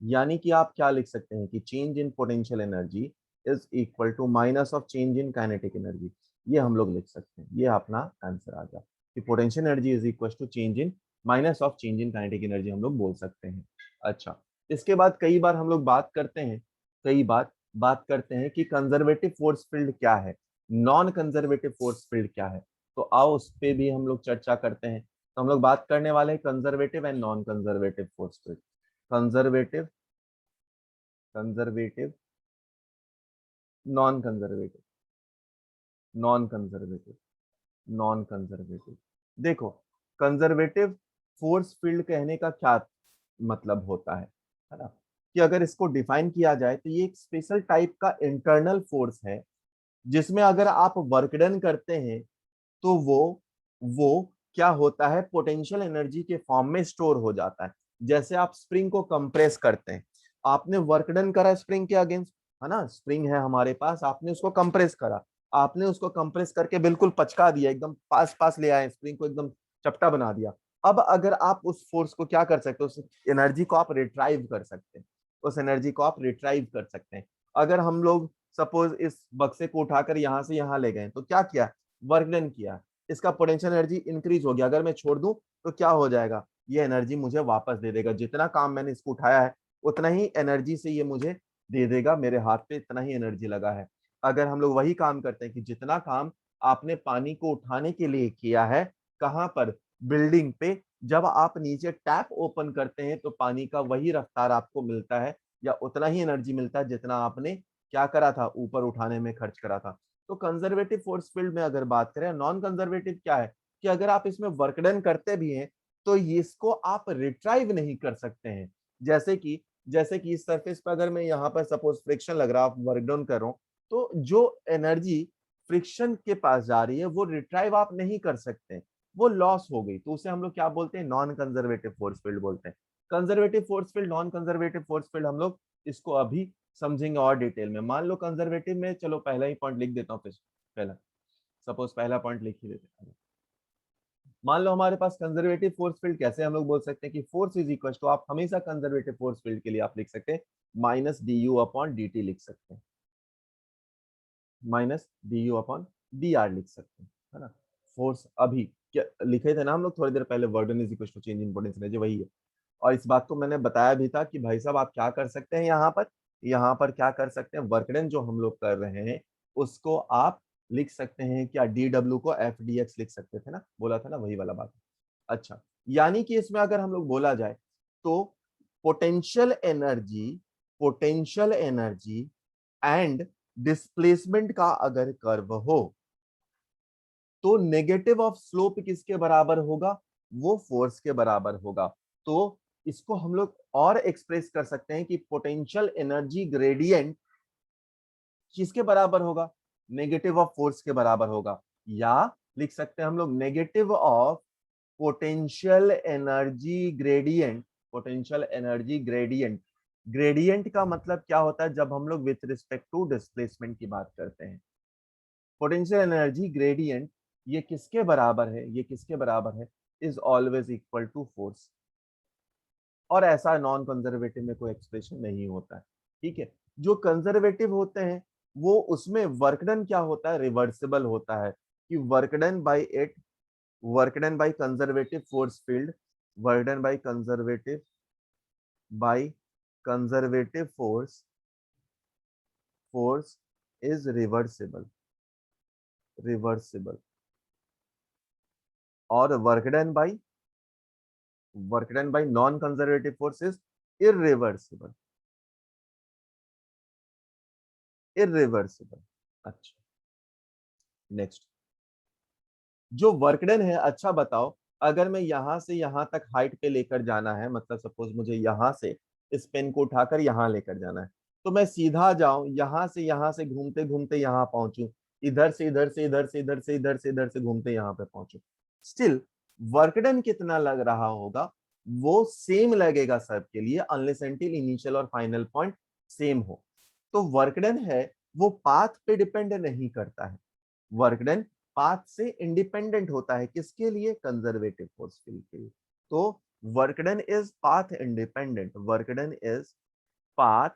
यानी कि आप क्या लिख सकते हैं कि change in potential energy is equal to minus of change in kinetic energy. ये हम लोग लिख सकते हैं, ये अपना आंसर आ गया कि potential energy is equal to change in minus of change in kinetic energy, हम लोग बोल सकते हैं। अच्छा, इसके बाद कई बार हम लोग बात करते हैं कि कंजर्वेटिव फोर्स फील्ड क्या है, नॉन कंजर्वेटिव फोर्स फील्ड क्या है। तो आओ उस पे भी हम लोग चर्चा करते हैं। तो हम लोग बात करने वाले हैं conservative and non conservative force field. Conservative, conservative, non conservative, non conservative, non conservative. देखो, कंजर्वेटिव फोर्स फील्ड कहने का क्या मतलब होता है ना, कि अगर इसको डिफाइन किया जाए तो ये एक स्पेशल टाइप का इंटरनल फोर्स है, जिसमें अगर आप वर्क डन करते हैं तो वो क्या होता है? पोटेंशियल एनर्जी के फॉर्म में स्टोर हो जाता है। जैसे आप स्प्रिंग को कंप्रेस करते हैं, आपने वर्क डन करा स्प्रिंग के अगेंस्ट, है ना। स्प्रिंग है हमारे पास, आपने उसको कंप्रेस करा, आपने उसको कंप्रेस करके बिल्कुल पचका दिया, एकदम पास पास ले आए स्प्रिंग को, एकदम चपटा बना दिया। अब अगर आप उस फोर्स को क्या कर सकते हो? उस एनर्जी को आप रिट्राइव कर सकते हैं, उस एनर्जी को आप रिट्राइव कर सकते हैं। अगर हम लोग सपोज इस बक्से को उठाकर यहां से यहां ले गए, तो क्या किया? वर्क डन किया, इसका पोटेंशियल एनर्जी इंक्रीज हो गया। अगर मैं छोड़ दूं तो क्या हो जाएगा? ये एनर्जी मुझे वापस दे देगा। जितना काम मैंने इसको उठाया है, उतना ही एनर्जी से ये मुझे दे देगा। मेरे हाथ पे इतना ही एनर्जी लगा है। अगर हम लोग वही काम करते हैं कि जितना काम आपने पानी को उठाने के लिए किया है, कहां पर? बिल्डिंग पे, जब आप नीचे टैप ओपन करते हैं तो पानी का वही रफ्तार आपको मिलता है, या उतना ही एनर्जी मिलता है जितना आपने क्या करा था? ऊपर उठाने में खर्च करा था। तो कंजर्वेटिव फोर्स फील्ड में अगर बात करें, नॉन कंजर्वेटिव क्या है? कि अगर आप इसमें वर्क डन करते भी हैं तो इसको आप रिट्राइव नहीं कर सकते हैं। जैसे कि इस सरफेस पर अगर मैं यहाँ पर सपोज फ्रिक्शन लग रहा, वर्क डाउन कर रहा हूँ, तो जो एनर्जी फ्रिक्शन के पास जा रही है वो रिट्राइव आप नहीं कर सकते, वो लॉस हो गई। तो उसे हम लोग क्या बोलते हैं? नॉन कंजर्वेटिव फोर्स फील्ड बोलते हैं। Conservative force field, non conservative force field, हम लोग इसको अभी समझेंगे और डिटेल में। मान लो कंजर्वेटिव में, चलो पहला ही पॉइंट लिख देता हूँ। फिर पहला, सपोज पहला पॉइंट लिख ही देते हैं। मान लो हमारे पास कंजर्वेटिव फोर्स फील्ड, कैसे हम लोग बोल सकते हैं कि फोर्स इज इक्वल टू, आप हमेशा कंजर्वेटिव फोर्स फील्ड के लिए आप लिख सकते हैं minus d u upon D T लिख सकते हैं, minus d u upon d are लिख सकते हैं, है ना। फोर्स अभी क्या लिखे थे ना हम लोग थोड़ी देर पहले, work done is equal to change in potential energy, वही है। और इस बात को मैंने बताया भी था कि भाई साहब आप क्या कर सकते हैं यहाँ पर क्या कर सकते हैं, वर्कडन जो हम लोग कर रहे हैं उसको आप लिख सकते हैं क्या, डी डब्ल्यू को एफ डी एक्स लिख सकते थे ना, बोला था ना, वही वाला बात। अच्छा, यानी कि इसमें अगर हम लोग बोला जाए तो potential energy, potential energy and displacement का अगर कर्व हो तो नेगेटिव ऑफ स्लोप किसके बराबर होगा, वो फोर्स के बराबर होगा। तो इसको हम लोग और एक्सप्रेस कर सकते हैं कि पोटेंशियल एनर्जी ग्रेडियंट किसके बराबर होगा, नेगेटिव ऑफ फोर्स के बराबर होगा, या लिख सकते हैं हम लोग negative of potential energy gradient, potential energy gradient. Gradient का मतलब क्या होता है, जब हम लोग विथ रिस्पेक्ट टू डिस्प्लेसमेंट की बात करते हैं, पोटेंशियल एनर्जी ग्रेडियंट ये किसके बराबर है, ये किसके बराबर है, is always equal to force. और ऐसा नॉन कंजर्वेटिव में कोई एक्सप्रेशन नहीं होता है, ठीक है। जो कंजर्वेटिव होते हैं वो उसमें वर्कडन क्या होता है, रिवर्सिबल होता है, कि work done by it, work done by conservative force field, work done by conservative force is reversible, reversible. और work done by non conservative force is irreversible, irreversible. अच्छा, नेक्स्ट, जो वर्कडन है, अच्छा बताओ, अगर मैं यहां से यहां तक हाइट पे लेकर जाना है, मतलब सपोज मुझे यहां से इस पेन को उठाकर यहां लेकर जाना है, तो मैं सीधा जाऊं यहां से घूमते घूमते यहां पहुंचू, इधर से इधर से इधर से इधर से इधर से इधर से घूमते यहां पे पहुंचू, स्टिल वर्कडन कितना लग रहा होगा, वो सेम लगेगा सबके लिए, अनलेस अनटिल इनिशियल और फाइनल पॉइंट सेम हो। तो वर्कडन है वो पाथ पे डिपेंड नहीं करता है, वर्कडन पाथ से इंडिपेंडेंट होता है, किसके लिए, कंजर्वेटिव फोर्स फील्ड के लिए। तो work done is path independent, work done is path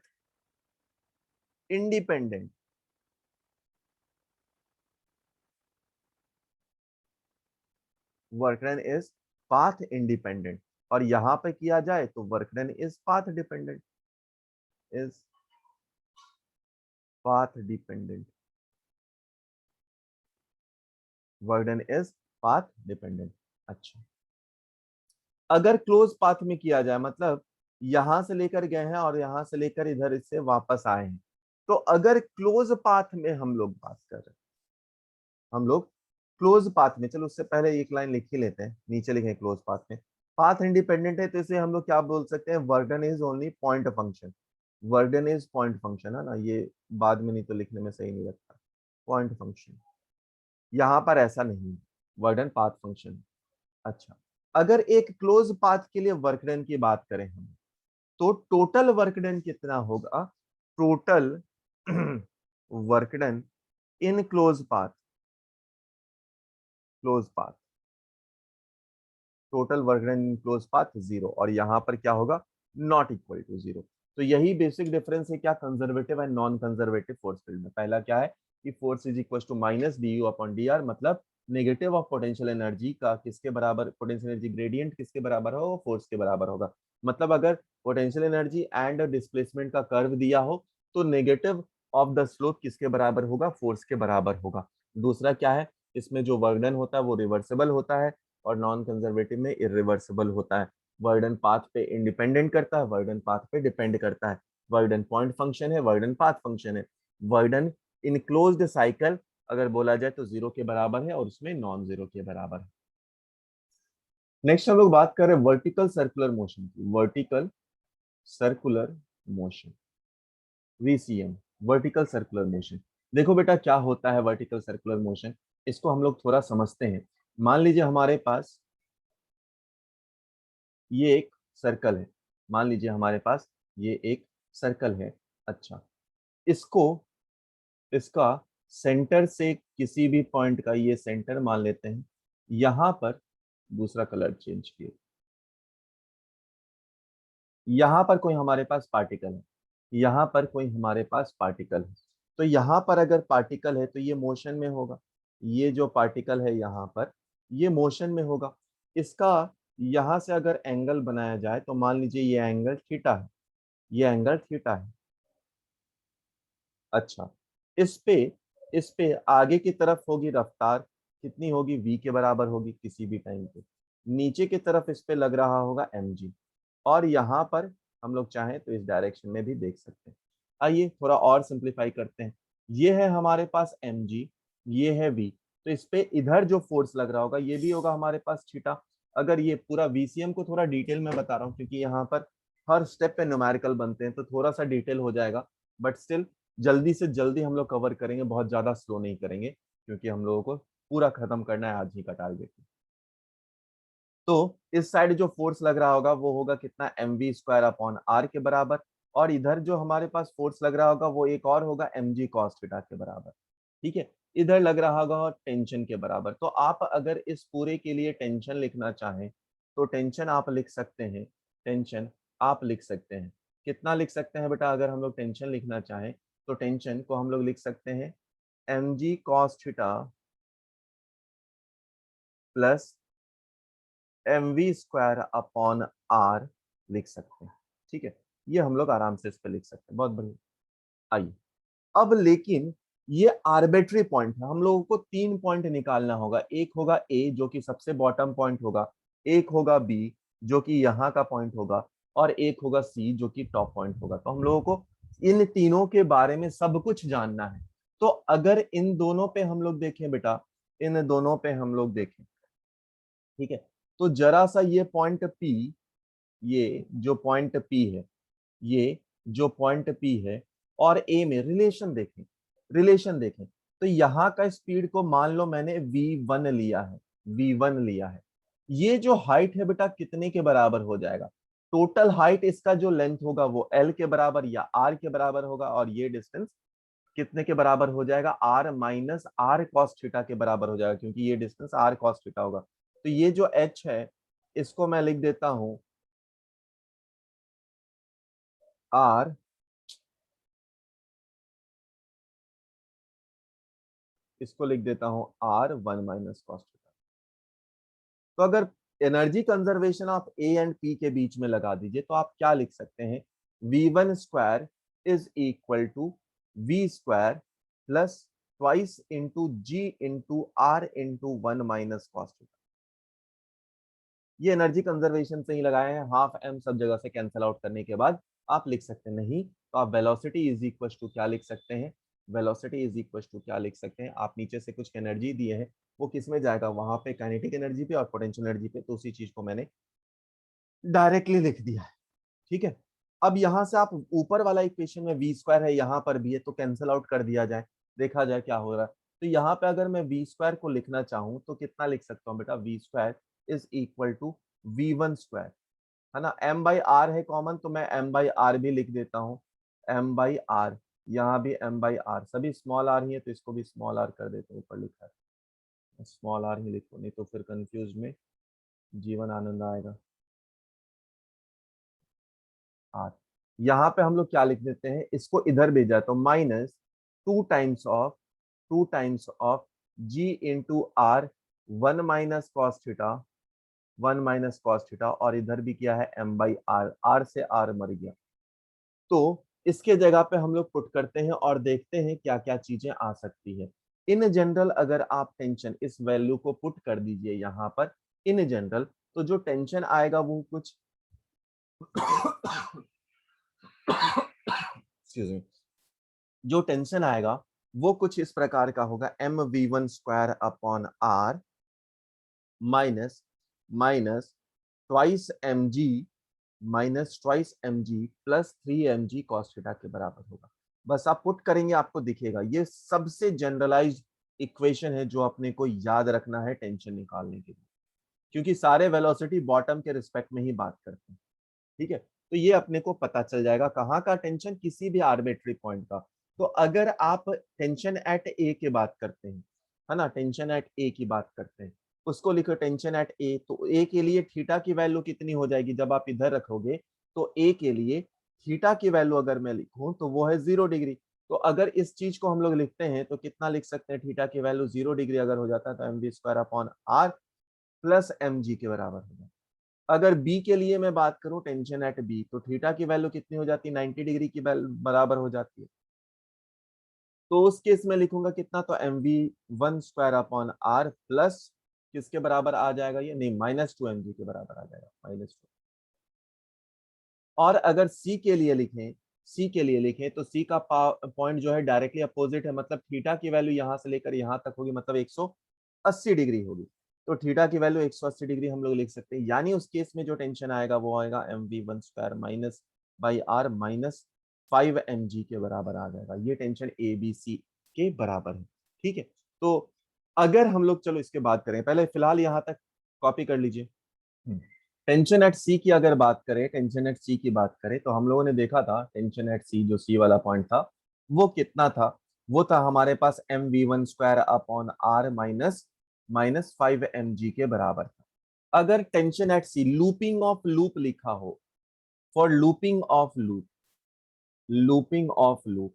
independent, work done is path independent. और यहां पे किया जाए तो work done is path dependent, is path dependent, work done is path dependent. अच्छा, अगर क्लोज पाथ में किया जाए, मतलब यहां से लेकर गए हैं और यहां से लेकर इधर इससे वापस आए हैं, तो अगर क्लोज पाथ में हम लोग बात कर रहे हैं, हम लोग क्लोज पाथ में, चलो उससे पहले एक लाइन लिख ही लेते हैं, नीचे लिखें क्लोज पाथ में, पाथ इंडिपेंडेंट है तो इसे हम लोग क्या बोल सकते हैं, work done is only point function, work done is point function, है ना, ये बाद में नहीं तो लिखने में सही नहीं लगता, पॉइंट फंक्शन। यहां पर ऐसा नहीं, वर्डन पाथ फंक्शन। अच्छा, अगर एक क्लोज पाथ के लिए वर्क डन की बात करें हम, तो टोटल वर्क डन कितना होगा, total work done in close path, close path, total work done in close path zero, और यहां पर क्या होगा, नॉट इक्वल टू जीरो। तो यही बेसिक डिफरेंस है क्या, conservative and non conservative force field में। पहला क्या है कि force is equal to minus d u upon d r, मतलब नेगेटिव ऑफ पोटेंशियल एनर्जी का किसके बराबर, पोटेंशियल एनर्जी ग्रेडियंट किसके बराबर होगा, वो फोर्स के बराबर होगा। मतलब अगर पोटेंशियल एनर्जी एंड डिस्प्लेसमेंट का कर्व दिया हो तो नेगेटिव ऑफ द स्लोप किसके बराबर होगा, फोर्स के बराबर होगा। दूसरा क्या है, इसमें जो वर्क डन होता है वो रिवर्सिबल होता है, और नॉन कंजर्वेटिव में इरिवर्सिबल होता है। वर्डन पाथ पे इंडिपेंडेंट करता है, वर्डन पाथ पे डिपेंड करता है। वर्डन पॉइंट फंक्शन है, वर्डन पाथ फंक्शन है। वर्डन इन क्लोज्ड साइकिल अगर बोला जाए तो जीरो के बराबर है, और उसमें नॉन जीरो के बराबर है। नेक्स्ट हम लोग बात कर रहे हैं वर्टिकल सर्कुलर मोशन की, vertical circular motion, VCM, vertical circular motion. देखो बेटा क्या होता है वर्टिकल सर्कुलर मोशन, इसको हम लोग थोड़ा समझते हैं। मान लीजिए हमारे पास ये एक सर्कल है, मान लीजिए हमारे पास ये एक सर्कल है। अच्छा, इसको, इसका सेंटर से किसी भी पॉइंट का ये सेंटर मान लेते हैं, यहाँ पर दूसरा कलर चेंज किए। यहाँ पर कोई हमारे पास पार्टिकल है, यहाँ पर कोई हमारे पास पार्टिकल है, तो यहाँ पर अगर पार्टिकल है तो ये मोशन में होगा। ये जो पार्टिकल है यहाँ पर, ये मोशन में होगा। इसका यहाँ से अगर एंगल बनाया जाए तो मान लीजिए ये एंगल थीटा है, ये एंगल थीटा है। अच्छा, इस पे इस पे आगे की तरफ होगी रफ्तार, कितनी होगी, v के बराबर होगी किसी भी टाइम पे। नीचे की तरफ इस पे लग रहा होगा mg, और यहाँ पर हम लोग चाहें तो इस डायरेक्शन में भी देख सकते हैं। आइए थोड़ा और सिंप्लीफाई करते हैं। ये है हमारे पास mg, ये है v, तो इस पे इधर जो फोर्स लग रहा होगा ये भी होगा हमारे पास थीटा। अगर ये पूरा VCM को थोड़ा डिटेल में बता रहा हूँ क्योंकि यहाँ पर हर स्टेप पे न्यूमेरिकल बनते हैं तो थोड़ा सा डिटेल हो जाएगा, बट स्टिल जल्दी से जल्दी हम लोग कवर करेंगे, बहुत ज्यादा स्लो नहीं करेंगे क्योंकि हम लोगों को पूरा खत्म करना है, आज ही का टारगेट है। तो इस साइड जो फोर्स लग रहा होगा वो होगा कितना, mv² अपॉन r के बराबर, और इधर जो हमारे पास फोर्स लग रहा होगा वो एक और होगा mg cos थीटा के बराबर। ठीक है, इधर लग रहा होगा टेंशन के बराबर। तो आप अगर इस पूरे के लिए टेंशन लिखना चाहें तो टेंशन आप लिख सकते हैं, टेंशन आप लिख सकते हैं, कितना लिख सकते हैं बेटा, अगर हम लोग टेंशन लिखना चाहें तो टेंशन को हम लोग लिख सकते हैं mg cos theta plus mv² upon r लिख सकते हैं। ठीक है, ये हम लोग आराम से इस पे लिख सकते हैं, बहुत बढ़िया। आइए अब, लेकिन ये आर्बिट्री पॉइंट है, हम लोगों को 3 पॉइंट निकालना होगा। एक होगा ए जो कि सबसे बॉटम पॉइंट होगा, एक होगा बी जो कि यहाँ का पॉइंट होगा, और एक होगा सी जो कि टॉप पॉइंट होगा। तो हम लोगों को इन तीनों के बारे में सब कुछ जानना है। तो अगर इन दोनों पे हम लोग देखें बेटा, इन दोनों पे हम लोग देखें, ठीक है, तो जरा सा ये पॉइंट पी, ये जो पॉइंट पी है, ये जो पॉइंट पी है और ए में रिलेशन देखें, रिलेशन देखें, तो यहाँ का स्पीड को मान लो मैंने v1 लिया है, v1 लिया है। ये जो हाइट है बेटा कितने के बराबर हो जाएगा, टोटल हाइट इसका जो लेंथ होगा वो l के बराबर या r के बराबर होगा, और ये डिस्टेंस कितने के बराबर हो जाएगा, r minus r cos theta के बराबर हो जाएगा, क्योंकि ये डिस्टेंस r cos थीटा होगा। तो ये जो h है इसको मैं लिख देता हूं r, इसको लिख देता हूं r1 माइनस cos थीटा। तो अगर एनर्जी कंजर्वेशन आप ए एंड पी के बीच में लगा दीजिए तो आप क्या लिख सकते हैं, v1² is equal to v² plus twice into g into r into 1 minus cos theta. ये एनर्जी कंजर्वेशन से ही लगाए हैं, हाफ एम सब जगह से कैंसिल आउट करने के बाद आप लिख सकते हैं। नहीं तो आप वेलोसिटी इज इक्वल टू क्या लिख सकते हैं, वेलोसिटी इज इक्वल टू क्या लिख सकते हैं, आप नीचे से कुछ एनर्जी दिए हैं वो किस में जाएगा, वहां पे काइनेटिक एनर्जी पे और पोटेंशियल एनर्जी पे, तो उसी चीज को मैंने डायरेक्टली लिख दिया है। ठीक है, अब यहां से आप ऊपर वाला इक्वेशन में v² है, यहाँ पर भी है, तो कैंसिल आउट कर दिया जाए, देखा जाए क्या हो रहा है। तो यहाँ पे अगर मैं v² को लिखना चाहूँ तो कितना लिख सकता हूँ बेटा, v² is equal to v1², है ना, m बाई आर है कॉमन, तो मैं m बाई आर भी लिख देता हूँ, m बाई आर, यहाँ भी m बाई आर, सभी स्मॉल आर ही है तो इसको भी स्मॉल आर कर देते हैं, ऊपर लिखा है स्मॉल आर ही लिखो, नहीं तो फिर कंफ्यूज में जीवन आनंद आएगा। आर, यहाँ पे हम लोग क्या लिख देते हैं, इसको इधर भेजा तो minus 2 times of g into r, 1 minus cos theta, 1 minus cos theta, और इधर भी क्या है m बाई आर, आर से आर मर गया। तो इसके जगह पे हम लोग पुट करते हैं और देखते हैं क्या क्या चीजें आ सकती है। इन जनरल अगर आप टेंशन इस वैल्यू को पुट कर दीजिए यहाँ पर इन जनरल, तो जो टेंशन आएगा वो कुछ excuse me, जो टेंशन आएगा वो कुछ इस प्रकार का होगा, mv1² upon r minus minus twice mg minus twice mg plus 3mg cos theta के बराबर होगा। बस आप पुट करेंगे आपको दिखेगा, ये सबसे जनरलाइज्ड इक्वेशन है जो अपने को याद रखना है टेंशन निकालने के लिए, क्योंकि सारे वेलोसिटी बॉटम के रिस्पेक्ट में ही बात करते हैं। ठीक है, तो ये अपने को पता चल जाएगा कहाँ का टेंशन, किसी भी आर्बिट्री पॉइंट का। तो अगर आप टेंशन एट ए की बात करते हैं, है ना, टेंशन एट ए की बात करते हैं, उसको लिखो टेंशन एट ए। तो ए के लिए थीटा की वैल्यू कितनी हो जाएगी जब आप इधर रखोगे, तो ए के लिए थीटा की वैल्यू अगर मैं लिखूं तो वो है 0 डिग्री। तो अगर इस चीज को हम लोग लिखते हैं तो कितना लिख सकते हैं, थीटा की वैल्यू 0 डिग्री अगर हो जाता है तो m v square upon r plus m जी के बराबर हो जाता है। अगर बी के लिए मैं बात करूं, टेंशन एट बी, तो थीटा की वैल्यू कितनी हो जाती है, 90 डिग्री की बराबर हो जाती है। तो उस केस में लिखूंगा कितना, तो m we one square upon r plus किसके बराबर आ जाएगा ये, नहीं -2 एम जी के बराबर आ जाएगा, -2। और अगर सी के लिए लिखें, सी के लिए लिखें तो सी का पॉइंट जो है डायरेक्टली अपोजिट है, मतलब थीटा की वैल्यू यहां से लेकर यहां तक होगी, मतलब 180 डिग्री होगी। तो थीटा की वैल्यू 180 डिग्री हम लोग लिख सकते हैं, यानी उस केस में जो टेंशन आएगा वो आएगा m we one square minus by r -5 M G के बराबर आ जाएगा। ये टेंशन ए बी सी के बराबर है। ठीक है, तो अगर हम लोग, चलो इसके बात करें, पहले फिलहाल यहाँ तक कॉपी कर लीजिए। टेंशन एट सी की अगर बात करें, टेंशन एट सी की बात करें तो हम लोगों ने देखा था टेंशन एट सी, जो सी वाला पॉइंट था वो कितना था, वो था हमारे पास M we one square upon R -5 M G के बराबर था। अगर tension at C looping of loop लिखा हो, for looping of loop, looping of loop,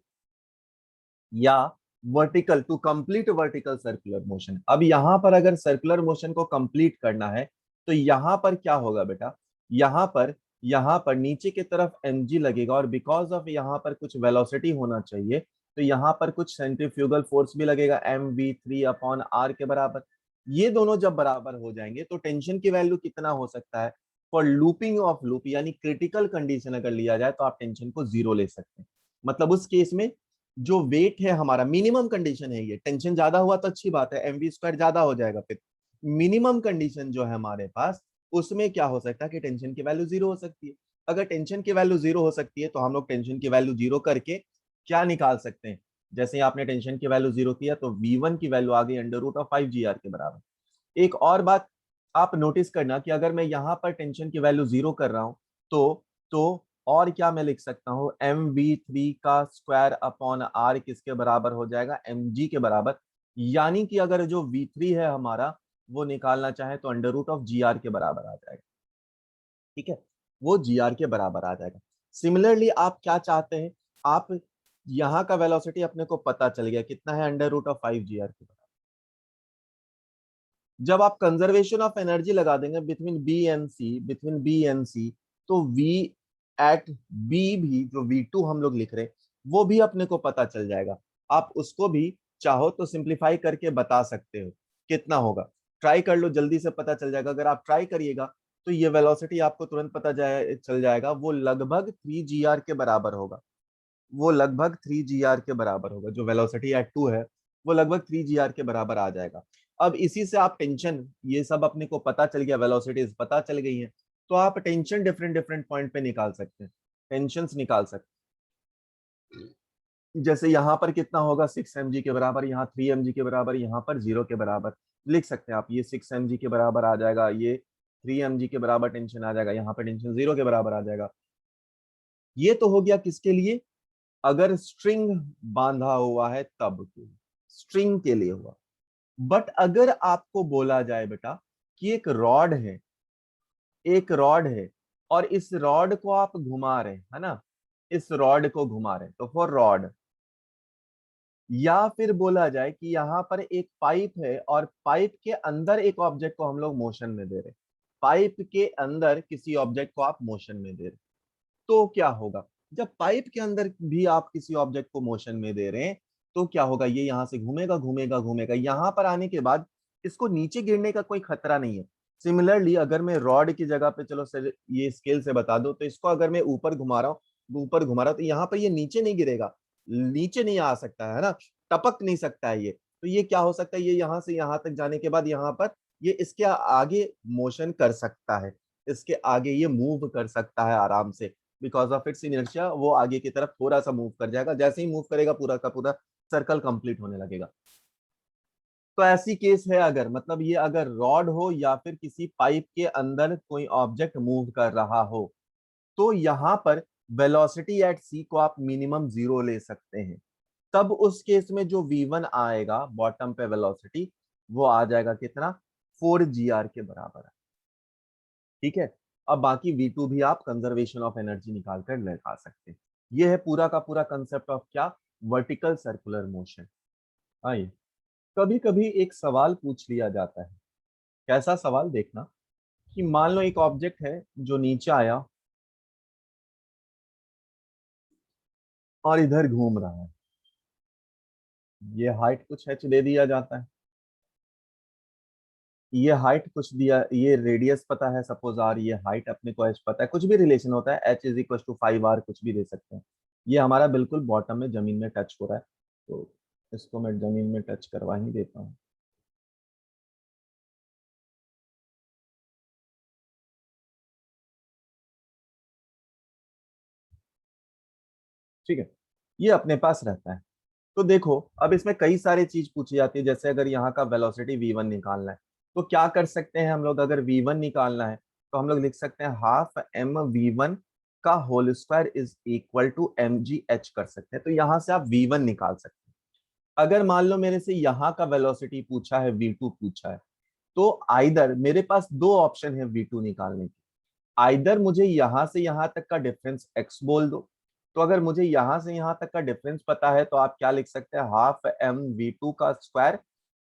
या vertical to complete vertical circular motion. अब यहां पर अगर सर्कुलर मोशन को कंप्लीट करना है तो यहां पर क्या होगा बेटा, यहां पर नीचे की तरफ mg लगेगा, और बिकॉज ऑफ यहां पर कुछ वेलोसिटी होना चाहिए, तो यहां पर कुछ सेंट्रीफ्यूगल फोर्स भी लगेगा m v three upon r के बराबर। ये दोनों जब बराबर हो जाएंगे तो टेंशन की वैल्यू कितना हो सकता है, फॉर लूपिंग ऑफ लूप, यानी क्रिटिकल कंडीशन अगर लिया जाए तो आप टेंशन को 0 ले सकते हैं। मतलब उस केस में जो वेट है हमारा, मिनिमम कंडीशन है ये, टेंशन ज्यादा हुआ तो अच्छी बात है, एम वी स्क्वायर ज्यादा हो जाएगा, फिर मिनिमम कंडीशन जो है हमारे पास, उसमें क्या हो सकता है कि टेंशन की वैल्यू 0 हो सकती है। अगर टेंशन की वैल्यू 0 हो सकती है तो हम लोग टेंशन की वैल्यू 0 करके क्या निकाल सकते हैं, जैसे ही आपने टेंशन की वैल्यू 0 किया तो V1 की वैल्यू आ गई √5 GR के बराबर। एक और बात आप नोटिस करना कि अगर मैं यहां पर टेंशन की वैल्यू 0 कर रहा हूं तो और क्या मैं लिख सकता हूं, एम वी थ्री का स्क्वायर अपॉन आर किसके बराबर हो जाएगा, एम जी के बराबर। यानी कि अगर जो V3 है हमारा वो निकालना चाहे तो √GR के बराबर आ जाएगा। ठीक है, वो GR के बराबर आ जाएगा। सिमिलरली आप क्या चाहते हैं, आप यहाँ का वेलोसिटी अपने को पता चल गया कितना है, √5 GR के बराबर। जब आप कंजर्वेशन ऑफ एनर्जी लगा देंगे बिटवीन बी एंड सी, तो वी एट बी भी, जो V2 हम लोग लिख रहे हैं, वो भी अपने को पता चल जाएगा। आप उसको भी चाहो तो सिंप्लीफाई करके बता सकते हो कितना होगा। ट्राई कर लो, जल्दी से पता चल जाएगा। अगर आप ट्राई करिएगा तो ये वेलोसिटी आपको तुरंत चल जाएगा, वो लगभग 3 GR के बराबर होगा। वो लगभग 3 GR के बराबर होगा, जो वेलोसिटी एट 2 है वो लगभग 3 GR के बराबर आ जाएगा। अब इसी से आप टेंशन, ये सब अपने को पता चल गया, वेलोसिटीज पता चल गई है, तो आप टेंशन डिफरेंट डिफरेंट पॉइंट पे निकाल सकते हैं, टेंशंस निकाल सकते हैं। जैसे यहाँ पर कितना होगा, 6 mg के बराबर, यहाँ 3 mg के बराबर, यहाँ पर 0 के बराबर लिख सकते हैं आप। ये 6 mg के बराबर आ जाएगा, ये 3 mg के बराबर टेंशन आ जाएगा, यहाँ पर टेंशन 0 के बराबर आ जाएगा। ये तो हो गया किसके लिए, अगर स्ट्रिंग बांधा हुआ है तब के, स्ट्रिंग के लिए हुआ। बट अगर आपको बोला जाए बेटा कि एक रॉड है, एक रॉड है, और इस रॉड को आप घुमा रहे है ना, इस रॉड को घुमा रहे, तो फॉर रॉड, या फिर बोला जाए कि यहाँ पर एक पाइप है और पाइप के अंदर एक ऑब्जेक्ट को हम लोग मोशन में दे रहे, पाइप के अंदर किसी ऑब्जेक्ट को आप मोशन में दे रहे, तो क्या होगा, जब पाइप के अंदर भी आप किसी ऑब्जेक्ट को मोशन में दे रहे हैं तो क्या होगा, ये यहां से घूमेगा घूमेगा घूमेगा, यहां पर आने के बाद इसको नीचे गिरने का कोई खतरा नहीं है। सिमिलरली अगर मैं रॉड की जगह पे, चलो सर ये स्केल से बता दो, तो इसको अगर मैं ऊपर घुमा रहा हूँ, ऊपर घुमा रहा हूँ, तो यहाँ पर ये नीचे नहीं गिरेगा, नीचे नहीं आ सकता है ना, टपक नहीं सकता है ये। तो ये क्या हो सकता है, ये यहाँ से यहाँ तक जाने के बाद यहाँ पर ये इसके आगे मोशन कर सकता है, इसके आगे ये मूव कर सकता है आराम से, बिकॉज ऑफ इट्स इनर्शिया वो आगे की तरफ थोड़ा सा मूव कर जाएगा, जैसे ही मूव करेगा पूरा का पूरा सर्कल कंप्लीट होने लगेगा। तो ऐसी केस है अगर, मतलब ये अगर रॉड हो या फिर किसी पाइप के अंदर कोई ऑब्जेक्ट मूव कर रहा हो, तो यहाँ पर वेलोसिटी एट सी को आप मिनिमम 0 ले सकते हैं। तब उस केस में जो V1 आएगा बॉटम पे वेलोसिटी, वो आ जाएगा कितना, 4 GR के बराबर है। ठीक है, अब बाकी V2 भी आप कंजर्वेशन ऑफ एनर्जी निकाल कर लगा सकते हैं। ये है पूरा का पूरा कंसेप्ट ऑफ क्या, वर्टिकल सर्कुलर मोशन। आइए, कभी कभी एक सवाल पूछ लिया जाता है। कैसा सवाल, देखना कि मान लो एक ऑब्जेक्ट है जो नीचे आया और इधर घूम रहा है। ये हाइट कुछ h दे दिया जाता है, ये हाइट कुछ दिया, ये रेडियस पता है सपोज r, ये हाइट अपने को h पता है, कुछ भी रिलेशन होता है, h is equal to 5r, कुछ भी दे सकते हैं। ये हमारा बिल्कुल बॉटम में जमीन में टच हो रहा है, तो इसको मैं जमीन में टच करवा ही देता हूँ। ठीक है, ये अपने पास रहता है। तो देखो, अब इसमें कई सारी चीज पूछी जाती है, जैसे अगर यहाँ का वेलोसिटी v1 निकालना है, तो क्या कर सकते हैं हम लोग, अगर v1 निकालना है तो हम लोग लिख सकते हैं हाफ m v1 का whole square is equal to mgh कर सकते हैं। तो यहाँ से आप v1 निकाल सकते हैं। अगर मान लो मेरे से यहाँ का वेलोसिटी पूछा है, v2 पूछा है, तो आइदर मेरे पास दो ऑप्शन है v2 निकालने के। आइदर मुझे यहां से यहां तक का डिफरेंस x बोल दो। तो अगर मुझे यहां से यहां तक का डिफरेंस पता है तो आप क्या लिख सकते हैं, हाफ एम वी टू का square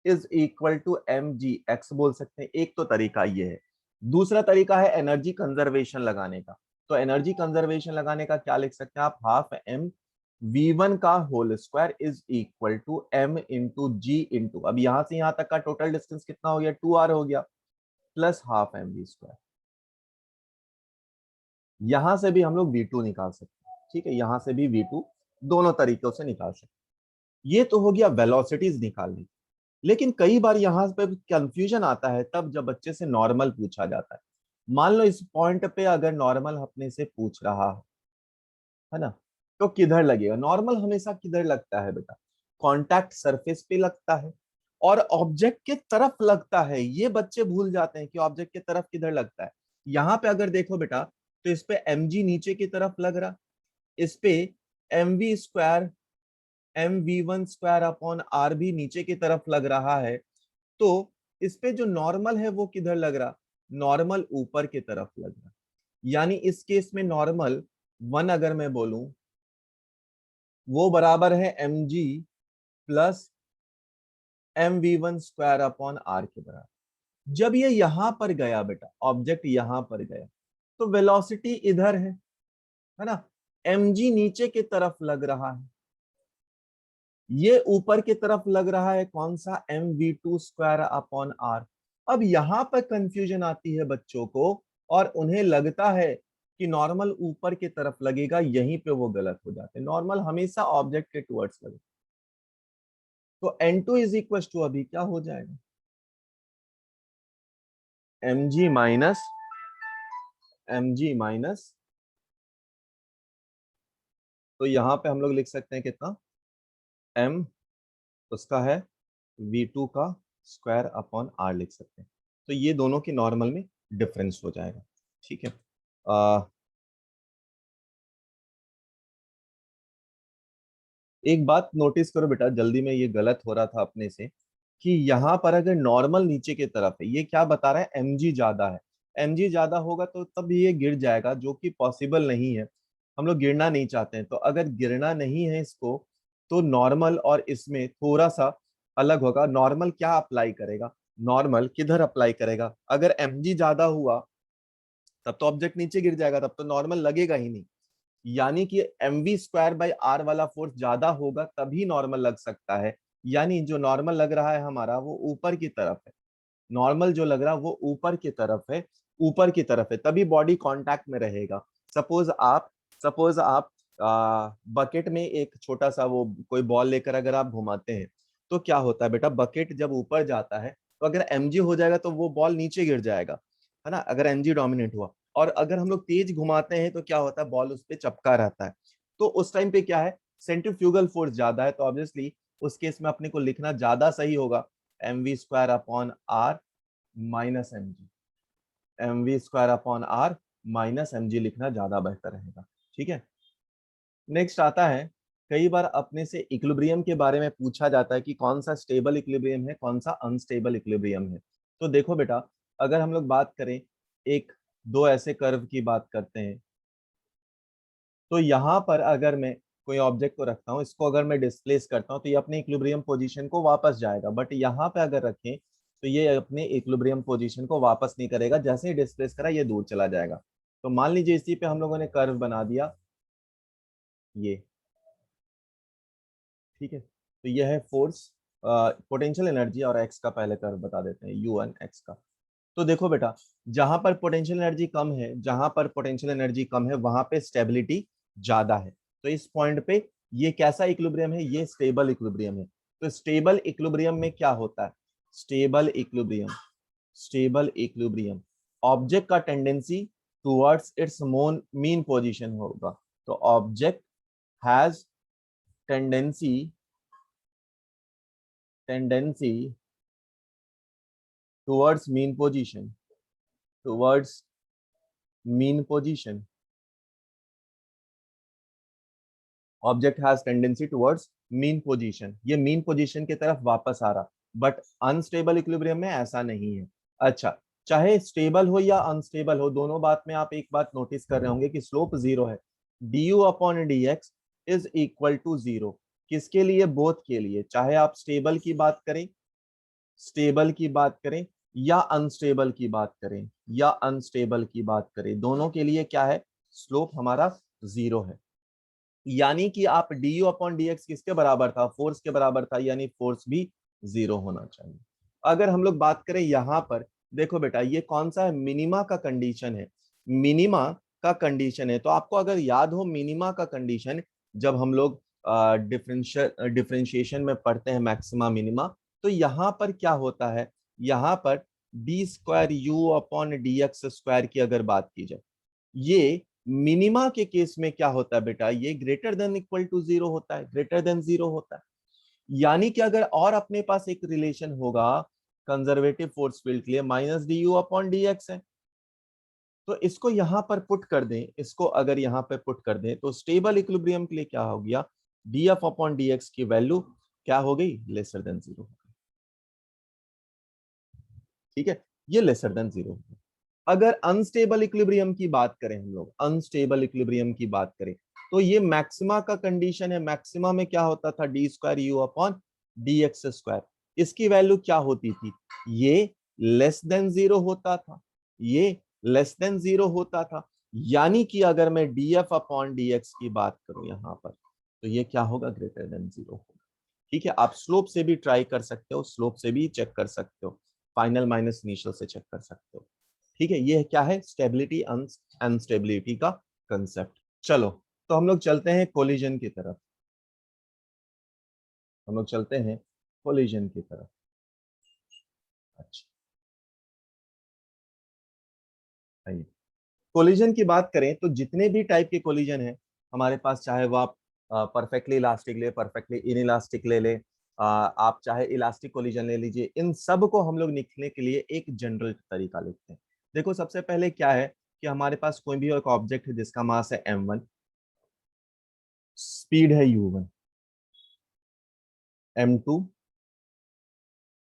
is equal to m g x बोल सकते हैं। एक तो तरीका ये है। दूसरा तरीका है एनर्जी कंजर्वेशन लगाने का। तो एनर्जी कंजर्वेशन लगाने का क्या लिख सकते हैं आप, हाफ एम वी वन का whole square is equal to m into g into, अब यहां से यहां तक का टोटल डिस्टेंस कितना हो गया, 2r हो गया, plus half m v square. यहां से भी हम लोग V2 निकाल सकते हैं। ठीक है, यहां से भी V2 दोनों तरीकों से निकाल सकते हैं। ये तो हो गया वेलोसिटीज निकालने की। लेकिन कई बार यहाँ पे कंफ्यूजन आता है तब जब बच्चे से नॉर्मल पूछा जाता है। मान लो इस पॉइंट पे अगर नॉर्मल अपने से पूछ रहा है ना, तो किधर लगेगा नॉर्मल, हमेशा किधर लगता है बेटा, कॉन्टैक्ट सरफेस पे लगता है और ऑब्जेक्ट के तरफ लगता है। ये बच्चे भूल जाते हैं कि ऑब्जेक्ट के तरफ किधर लगता है। यहाँ पे अगर देखो बेटा, तो इस पे mg नीचे की तरफ लग रहा, इस पे m v square m we one square upon r भी नीचे की तरफ लग रहा है। तो इस पे जो नॉर्मल है वो किधर लग रहा, नॉर्मल ऊपर की तरफ लग रहा। यानी इस केस में नॉर्मल वन अगर मैं बोलूं, वो बराबर है m g plus m we one square upon r के बराबर। जब ये यहां पर गया बेटा, ऑब्जेक्ट यहां पर गया, तो वेलोसिटी इधर है ना, एम जी नीचे की तरफ लग रहा है, ये ऊपर की तरफ लग रहा है, कौन सा, m v two square upon r. अब यहां पर कंफ्यूजन आती है बच्चों को, और उन्हें लगता है कि नॉर्मल ऊपर की तरफ लगेगा, यहीं पे वो गलत हो जाते हैं। नॉर्मल हमेशा ऑब्जेक्ट के टुवर्ड्स लगे। तो n two is equal to अभी क्या हो जाएगा, एम जी माइनस तो यहाँ पे हम लोग लिख सकते हैं कितना, एम उसका है V2 का स्क्वायर अपॉन आर लिख सकते हैं। तो ये दोनों की नॉर्मल में डिफरेंस हो जाएगा। ठीक है, आ, एक बात नोटिस करो बेटा, जल्दी में, ये गलत हो रहा था अपने से, कि यहाँ पर अगर नॉर्मल नीचे की तरफ है, ये क्या बता रहा है, mg ज्यादा है। mg ज्यादा होगा तो तब ये गिर जाएगा, जो कि पॉसिबल नहीं है। हम लोग गिरना नहीं चाहते हैं, तो अगर गिरना नहीं है इसको, तो नॉर्मल और इसमें थोड़ा सा अलग होगा। नॉर्मल क्या अप्लाई करेगा, नॉर्मल किधर अप्लाई करेगा, अगर mg ज्यादा हुआ तब तो ऑब्जेक्ट नीचे गिर जाएगा, तब तो नॉर्मल लगेगा ही नहीं। यानी कि m v square by r वाला फोर्स ज्यादा होगा तभी नॉर्मल लग सकता है। यानी जो नॉर्मल लग रहा है हमारा वो ऊपर की तरफ है, नॉर्मल जो लग रहा है वो ऊपर की तरफ है, ऊपर की तरफ है, तभी बॉडी कांटेक्ट में रहेगा। सपोज आप बकेट में एक छोटा सा वो कोई बॉल लेकर अगर आप घुमाते हैं, तो क्या होता है बेटा, बकेट जब ऊपर जाता है तो अगर mg हो जाएगा तो वो बॉल नीचे गिर जाएगा, है ना, अगर mg डोमिनेट हुआ। और अगर हम लोग तेज घुमाते हैं तो क्या होता है, बॉल उस पर चिपका रहता है। तो उस टाइम पे क्या है, सेंट्रीफ्यूगल फोर्स ज्यादा है, तो ऑब्वियसली उस केस में अपने को लिखना ज्यादा सही होगा, m v square upon r minus m g, m v square upon r minus m g लिखना ज्यादा बेहतर रहेगा। ठीक है, नेक्स्ट आता है, कई बार अपने से इक्विलिब्रियम के बारे में पूछा जाता है कि कौन सा स्टेबल इक्विलिब्रियम है, कौन सा अनस्टेबल इक्विलिब्रियम है। तो देखो बेटा, अगर हम लोग बात करें एक दो ऐसे कर्व की बात करते हैं, तो यहाँ पर अगर मैं कोई ऑब्जेक्ट को रखता हूँ, इसको अगर मैं डिस्प्लेस करता हूँ तो ये अपने इक्विलिब्रियम पोजीशन को वापस जाएगा, बट यहाँ पे अगर रखें तो ये अपने इक्विलिब्रियम पोजीशन को वापस नहीं करेगा, जैसे ही डिस्प्लेस करा ये दूर चला जाएगा। तो मान लीजिए इसी पे हम लोगों ने कर्व बना दिया ये, ठीक है। तो यह है फोर्स, पोटेंशियल एनर्जी, और एक्स का पहले कर्व बता देते हैं, U1 एक्स का। तो देखो बेटा, जहां पर पोटेंशियल एनर्जी कम है, जहां पर पोटेंशियल एनर्जी कम है वहां पे स्टेबिलिटी ज्यादा है। तो इस पॉइंट पे ये कैसा इक्विलिब्रियम है, ये स्टेबल इक्विलिब्रियम है। तो स्टेबल इक्विलिब्रियम में क्या होता है, stable equilibrium, stable equilibrium object का tendency towards its mean position होगा। तो object has tendency tendency towards mean position, towards mean position, object has tendency towards mean position, ये मीन पोजीशन की तरफ वापस आ रहा। बट अनस्टेबल इक्विलिब्रियम में ऐसा नहीं है। अच्छा, चाहे स्टेबल हो या अनस्टेबल हो, दोनों बात में आप एक बात नोटिस कर रहे होंगे कि स्लोप जीरो है। du upon dx is equal to zero, किसके लिए, बोथ के लिए, चाहे आप स्टेबल की बात करें, स्टेबल की बात करें या अनस्टेबल की बात करें, या अनस्टेबल की बात करें, दोनों के लिए क्या है, स्लोप हमारा जीरो है। यानी कि आप du अपॉन डी एक्स किसके बराबर था, फोर्स के बराबर था, यानी फोर्स भी जीरो होना चाहिए। अगर हम लोग बात करें यहां पर, देखो बेटा ये कौन सा है, मिनिमा का कंडीशन है, मिनिमा का कंडीशन है। तो आपको अगर याद हो मिनिमा का कंडीशन, जब हम लोग डिफरेंशिएशन में पढ़ते हैं मैक्सिमा मिनिमा, तो यहाँ पर क्या होता है, यहाँ पर D square you upon D x square की अगर बात की जाए, ये मिनिमा के केस में क्या होता है बेटा, ये greater than equal to zero होता है, ग्रेटर देन जीरो होता है। यानी कि अगर और अपने पास एक रिलेशन होगा कंजर्वेटिव फोर्स फील्ड के लिए, minus d u upon D x है, तो इसको यहां पर पुट कर दें, इसको अगर यहां पर पुट कर दें तो स्टेबल इक्विलिब्रियम के लिए क्या हो गया, D F upon D x की वैल्यू क्या हो गई, लेसर देन जीरो। ठीक है, ये लेसर देन जीरो। अगर अनस्टेबल इक्विलिब्रियम की बात करें, हम लोग अनस्टेबल इक्विलिब्रियम की बात करें, तो ये मैक्सिमा का कंडीशन है। मैक्सिमा में क्या होता था, D square you upon D x square, इसकी वैल्यू क्या होती थी, ये लेस देन जीरो होता था, ये लेस देन जीरो होता था। यानी कि अगर मैं D F upon D x की बात करूं यहां पर, तो ये क्या होगा, ग्रेटर देन जीरो होगा। ठीक है, आप स्लोप से भी ट्राई कर सकते हो, स्लोप से भी चेक कर सकते हो, फाइनल माइनस इनिशियल से चेक कर सकते हो। ठीक है, ये क्या है, स्टेबिलिटी अनस्टेबिलिटी का कंसेप्ट। चलो, तो हम लोग चलते हैं कोलिजन की तरफ, हम लोग चलते हैं कोलिजन की तरफ। अच्छा, आइए कोलिजन की बात करें तो जितने भी टाइप के कोलिजन है हमारे पास, चाहे वो आप परफेक्टली इलास्टिक ले, परफेक्टली इन इलास्टिक ले ले, आप चाहे इलास्टिक कोलिजन ले लीजिए, इन सब को हम लोग लिखने के लिए एक जनरल तरीका लिखते हैं। देखो सबसे पहले क्या है कि हमारे पास कोई भी एक ऑब्जेक्ट है जिसका मास है m1, स्पीड है u1, m2,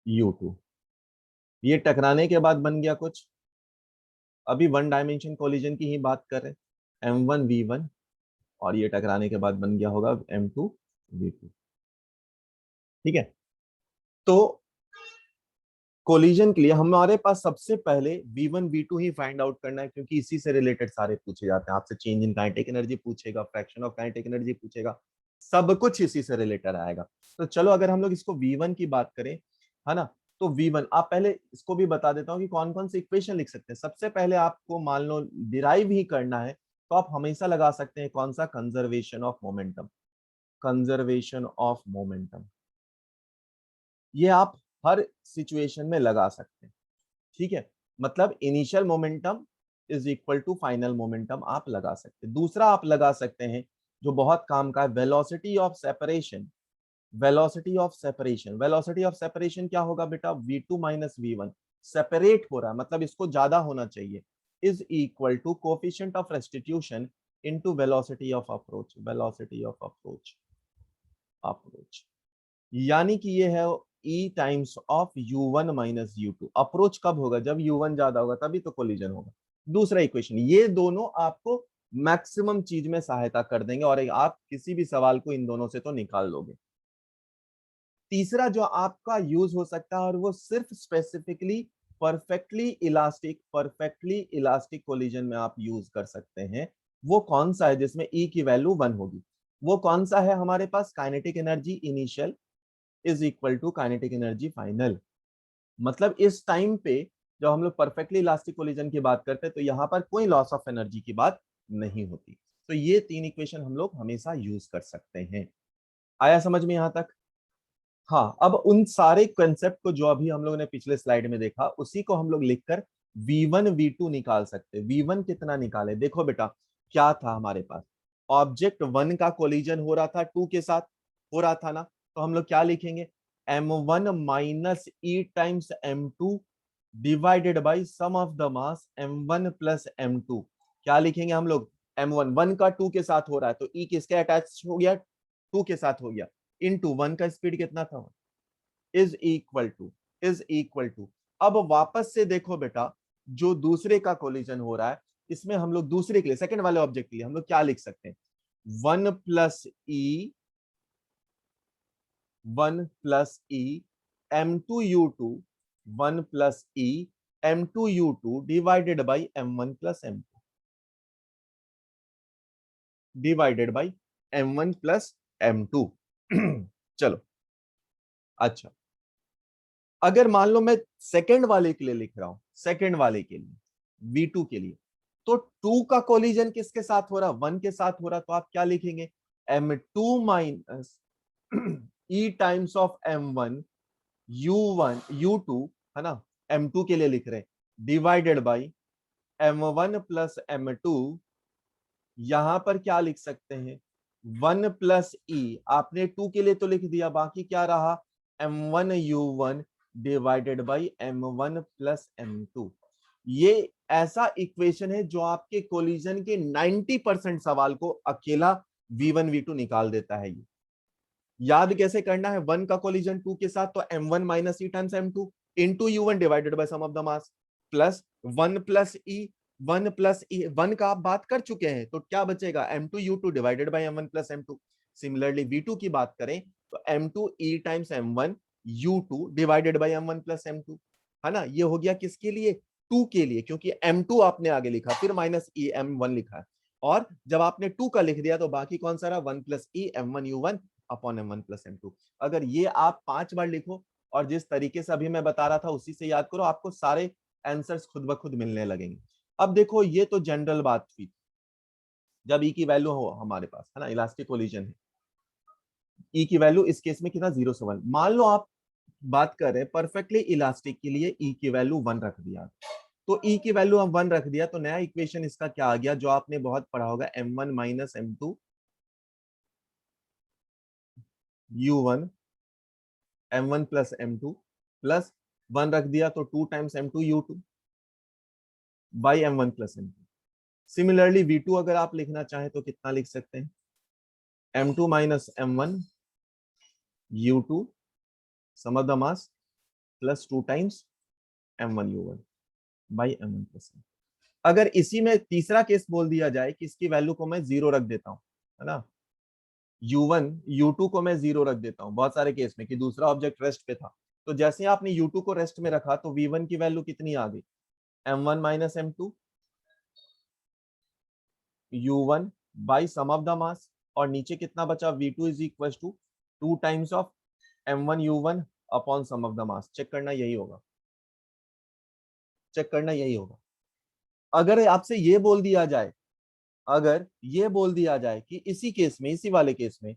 u2, ये टकराने के बाद बन गया कुछ, अभी वन डायमेंशन कोलिजन की ही बात कर रहे हैं, m1 v1, और ये टकराने के बाद बन गया होगा m2 v2। ठीक है, तो कोलिजन के लिए हमारे पास सबसे पहले v1 v2 ही फाइंड आउट करना है, क्योंकि इसी से रिलेटेड सारे पूछे जाते हैं आपसे। चेंज इन काइनेटिक एनर्जी पूछेगा, फ्रैक्शन ऑफ काइनेटिक एनर्जी पूछेगा, सब कुछ इसी से रिलेटेड आएगा। तो चलो अगर हम लोग इसको v1 की बात करें, है ना, तो v1 आप पहले इसको भी बता देता हूँ कि कौन कौन सी इक्वेशन लिख सकते हैं। सबसे पहले आपको मान लो डिराइव ही करना है, तो आप हमेशा लगा सकते हैं कौन सा, conservation of momentum, conservation of momentum, ये आप हर सिचुएशन में लगा सकते हैं। ठीक है, मतलब initial momentum is equal to final momentum आप लगा सकते हैं। दूसरा आप लगा सकते हैं जो बहुत काम का है, velocity of separation, velocity of separation, velocity of separation क्या होगा बेटा, v2 माइनस v1, सेपरेट हो रहा है मतलब इसको ज्यादा होना चाहिए, is equal to coefficient of restitution into velocity of approach, velocity of approach, approach. यानी कि ये है E times of u1 minus u2। Approach कब होगा? जब u1 ज्यादा होगा तभी तो कोलिजन होगा। दूसरा इक्वेशन, ये दोनों आपको मैक्सिमम चीज में सहायता कर देंगे और आप किसी भी सवाल को इन दोनों से तो निकाल लोगे। तीसरा जो आपका यूज हो सकता है और वो सिर्फ स्पेसिफिकली परफेक्टली इलास्टिक कोलिजन में आप यूज कर सकते हैं, वो कौन सा है जिसमें ई की वैल्यू 1 होगी? वो कौन सा है? हमारे पास kinetic energy initial is equal to kinetic energy final. मतलब इस टाइम पे जब हम लोग परफेक्टली इलास्टिक कोलिजन की बात करते हैं तो यहाँ पर कोई लॉस ऑफ एनर्जी की बात नहीं होती। तो ये तीन इक्वेशन हम लोग हमेशा यूज कर सकते हैं। आया समझ में यहां तक? हाँ, अब उन सारे कंसेप्ट को जो अभी हम लोगों ने पिछले स्लाइड में देखा उसी को हम लोग लिखकर V1 V2 निकाल सकते हैं। V1 कितना निकाले? देखो बेटा, क्या था हमारे पास? ऑब्जेक्ट 1 का कोलिजन हो रहा था 2 के साथ, हो रहा था ना? तो हम लोग क्या लिखेंगे? m1 minus e times m2 divided by sum of the mass m1 plus m2। क्या लिखेंगे हम लोग? m1 1 का 2 के साथ हो रहा है तो ई किसके अटैच हो गया? 2 के साथ हो गया। इनटू 1 का स्पीड कितना था? Is equal to. अब वापस से देखो बेटा, जो दूसरे का कोलिजन हो रहा है इसमें हम लोग दूसरे के लिए, सेकंड वाले ऑब्जेक्ट के लिए हम लोग क्या लिख सकते हैं? 1 plus E m2u2 1 plus E m2u2 divided by m1 plus m2 divided by m1 plus m2। चलो, अच्छा, अगर मान लो मैं सेकंड वाले के लिए लिख रहा हूं, सेकंड वाले के लिए V2 के लिए, तो 2 का कोलिजन किसके साथ हो रहा? 1 के साथ हो रहा, तो आप क्या लिखेंगे? m2 minus e times of m1 u1 u2, है ना, m2 के लिए लिख रहे हैं, divided by m1 plus m2। यहां पर क्या लिख सकते हैं? 1 प्लस ई, आपने 2 के लिए तो लिख दिया, बाकी क्या रहा? m1u1 divided by m1 plus m2। ये ऐसा इक्वेशन है जो आपके कोलिजन के 90% सवाल को अकेला v1 v2 निकाल देता है। ये याद कैसे करना है? 1 का कोलिजन 2 के साथ तो m1 minus e times m2 into u1 divided by sum of the mass plus 1 का आप बात कर चुके हैं तो क्या बचेगा? m2u2 divided by m1 plus m2। Similarly v2 की बात करें तो m2 e times m1 u2 divided by m1 plus m2, है ना? ये हो गया किसके लिए? 2 के लिए, क्योंकि m2 आपने आगे लिखा फिर माइनस e m1 लिखा है, और जब आपने 2 का लिख दिया तो बाकी कौन सा रहा? 1 प्लस ई m1u1 upon m1 plus m2। अगर ये आप 5 बार लिखो और जिस तरीके से अभी मैं बता रहा था उसी से याद करो, आपको सारे आंसर्स खुद ब खुद मिलने लगेंगे। अब देखो, ये तो जनरल बात थी, जब ई की वैल्यू हो हमारे पास, है ना, इलास्टिक कोलिजन है, ई की वैल्यू इस केस में कितना? 0 से 1। मान लो आप बात कर रहे हैं परफेक्टली इलास्टिक के लिए ई की वैल्यू 1 रख दिया, तो ई की वैल्यू हम 1 रख दिया तो नया इक्वेशन इसका क्या आ गया जो आपने बहुत पढ़ा होगा? m1 minus m2 u1 m1 plus m2 plus 1 रख दिया तो 2 times m2 u2 by m1 plus m2। Similarly v2 अगर आप लिखना चाहें तो कितना लिख सकते हैं? m2 minus m1 u2 sum of the mass plus 2 times m1 u1 by m1 plus m। अगर इसी में तीसरा केस बोल दिया जाए कि इसकी वैल्यू को मैं 0 रख देता हूं, है ना, u1 u2 को मैं 0 रख देता हूं बहुत सारे केस में कि दूसरा ऑब्जेक्ट रेस्ट पे था, तो जैसे ही आपने u2 को रेस्ट में रखा तो v1 की वैल्यू कितनी आ गई? m1 minus m2 u1 by sum of the mass, और नीचे कितना बचा? v2 is equal to 2 times of m1 u1 upon sum of the mass. Check करना यही होगा, चेक करना यही होगा। अगर आपसे ये बोल दिया जाए, अगर ये बोल दिया जाए कि इसी केस में, इसी वाले केस में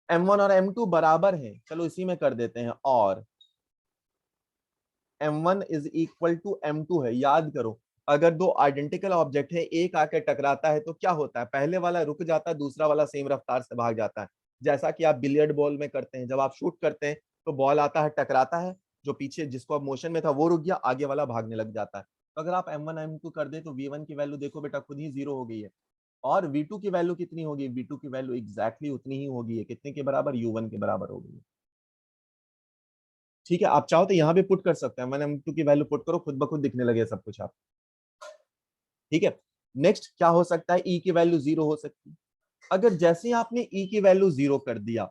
m1 और m2 बराबर हैं, चलो इसी में कर देते हैं, और m1 is equal to m2 है। याद करो, अगर दो आइडेंटिकल ऑब्जेक्ट है, एक आके टकराता है तो क्या होता है? पहले वाला रुक जाता है, दूसरा वाला सेम रफ्तार से भाग जाता है। जैसा कि आप बिलियर्ड बॉल में करते हैं, जब आप शूट करते हैं तो बॉल आता है, टकराता है, जो पीछे जिसको आप मोशन में था वो रुक गया, आगे वाला भागने लग जाता है। तो अगर आप m1 m2 कर दे तो v1 की वैल्यू देखो बेटा खुद ही 0 हो गई है, और v2 की वैल्यू कितनी होगी? v2 की वैल्यू एग्जैक्टली उतनी ही होगी है, कितने के बराबर? u1 के बराबर हो गई है। ठीक है, आप चाहो तो यहाँ भी पुट कर सकते हैं, मैंने m2 की वैल्यू पुट करो, खुद ब खुद दिखने लगे सब कुछ आप। ठीक है, नेक्स्ट क्या हो सकता है, e की वैल्यू 0 हो सकती है। अगर जैसे ही आपने e की वैल्यू 0 कर दिया,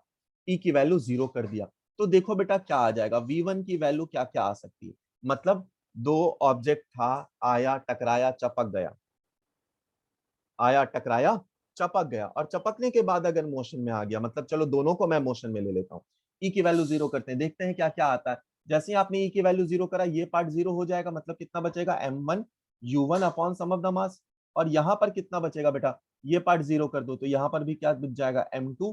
e की वैल्यू 0 कर दिया, तो देखो बेटा क्या आ जाएगा, v1 की वैल्यू क्या क्या आ सकती है। मतलब दो ऑब्जेक्ट था, आया टकराया चपक गया, आया टकराया चपक गया, और चपकने के बाद अगर मोशन में आ गया, मतलब चलो दोनों को मैं मोशन में ले लेता हूँ, ई की वैल्यू 0 करते हैं, देखते हैं क्या क्या आता है। जैसे ही आपने ई की वैल्यू 0 करा, ये पार्ट 0 हो जाएगा, मतलब कितना बचेगा, m1 u1 upon sum of the mass. और यहाँ पर कितना बचेगा बेटा, ये पार्ट 0 कर दो तो यहाँ पर भी क्या बच जाएगा, m2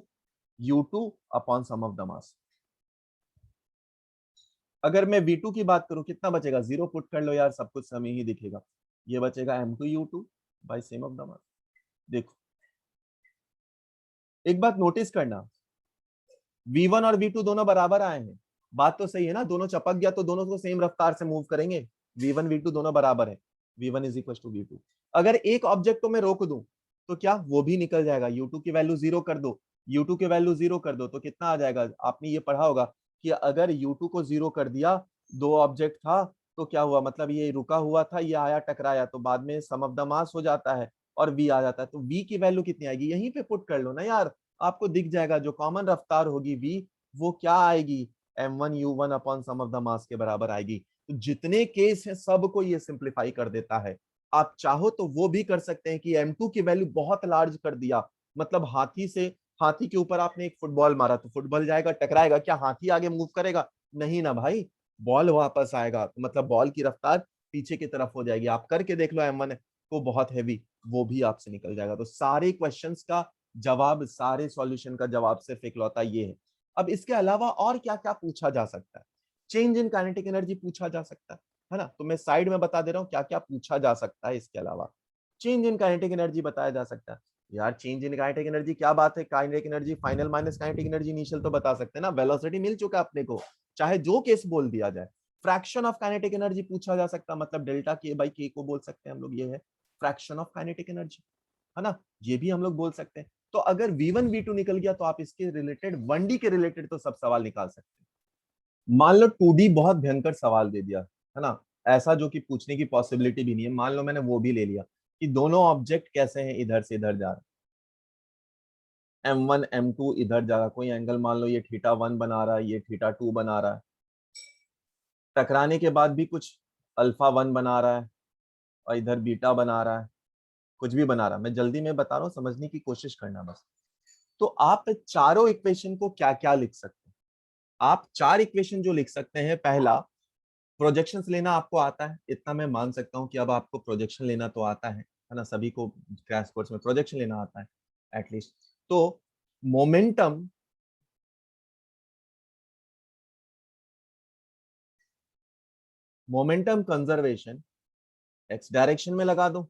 u2 upon sum of the mass. अगर मैं v2 की बात करूं, कितना बचेगा, 0 पुट कर लो यार, सब कुछ समय ही दिखेगा, ये बचेगा m2 u2 by same of the मास। देखो एक बात नोटिस करना, V1 और V2 दोनों बराबर आए हैं, बात तो सही है ना, दोनों चपक गया तो दोनों को सेम रफ्तार से मूव करेंगे, V1 V2 दोनों बराबर है, V1 is equal to V2। अगर एक ऑब्जेक्ट को मैं रोक दूं तो क्या वो भी निकल जाएगा, U2 की वैल्यू 0 कर दो, U2 की वैल्यू 0 कर दो तो कितना आ जाएगा, आपने ये पढ़ा होगा कि अगर U2 को 0 कर दिया, दो ऑब्जेक्ट था तो क्या हुआ, मतलब ये रुका हुआ था, ये आया टकराया, तो बाद में सम ऑफ द मास हो जाता है और V आ जाता है, तो V की वैल्यू कितनी आएगी, यहीं पे पुट कर लो ना यार, आपको दिख जाएगा जो कॉमन रफ्तार होगी v, वो क्या आएगी, m1 u1 upon sum of the mass के बराबर आएगी। तो जितने केस हैं सबको ये सिंप्लीफाई कर देता है। आप चाहो तो वो भी कर सकते हैं कि m2 की वैल्यू बहुत लार्ज कर दिया, मतलब हाथी से, हाथी के ऊपर आपने एक फुटबॉल मारा तो फुटबॉल जाएगा टकराएगा, क्या हाथी आगे मूव करेगा, नहीं ना भाई, बॉल वापस आएगा, मतलब बॉल की रफ्तार पीछे की तरफ हो जाएगी। आप करके देख लो m1 को, बहुत हैवी, वो भी आपसे निकल जाएगा। तो सारे क्वेश्चंस का जवाब, सारे सॉल्यूशन का जवाब सिर्फ इकलौता ये है। अब इसके अलावा और क्या क्या पूछा जा सकता है, चेंज इन काइनेटिक एनर्जी पूछा जा सकता है ना, तो मैं साइड में बता दे रहा हूं क्या क्या पूछा जा सकता है। इसके अलावा चेंज इन काइनेटिक एनर्जी बताया जा सकता है। यार चेंज इन काइनेटिक एनर्जी क्या बात है, kinetic energy final minus kinetic energy initial तो बता सकते हैं ना, वेलोसिटी मिल चुका अपने को, चाहे जो केस बोल दिया जाए। फ्रैक्शन ऑफ काइनेटिक एनर्जी पूछा जा सकता है, मतलब डेल्टा के बाई के को बोल सकते हैं हम लोग, ये है फ्रैक्शन ऑफ काइनेटिक एनर्जी, है ना, ये भी हम लोग बोल सकते हैं। तो अगर V1 V2 निकल गया तो आप इसके रिलेटेड 1D के रिलेटेड तो सब सवाल निकाल सकते हैं। मान लो 2D बहुत भयंकर सवाल दे दिया, है ना, ऐसा जो कि पूछने की पॉसिबिलिटी भी नहीं है, मान लो मैंने वो भी ले लिया कि दोनों ऑब्जेक्ट कैसे हैं, इधर से इधर जा रहे, m1 m2 इधर जा रहा, कोई एंगल मान लो ये θ1 बना रहा है, ये θ2 बना रहा है, टकराने के बाद भी कुछ α1 बना रहा है और इधर बीटा बना रहा है, कुछ भी बना रहा है, मैं जल्दी में बता रहा हूँ, समझने की कोशिश करना बस। तो आप चारों इक्वेशन को क्या क्या लिख सकते हैं, आप चार इक्वेशन जो लिख सकते हैं, पहला प्रोजेक्शंस लेना आपको आता है, इतना मैं मान सकता हूं कि अब आपको प्रोजेक्शन लेना तो आता है ना, सभी को क्रैश कोर्स में प्रोजेक्शन लेना आता है एटलीस्ट। तो momentum, momentum conservation x direction में लगा दो,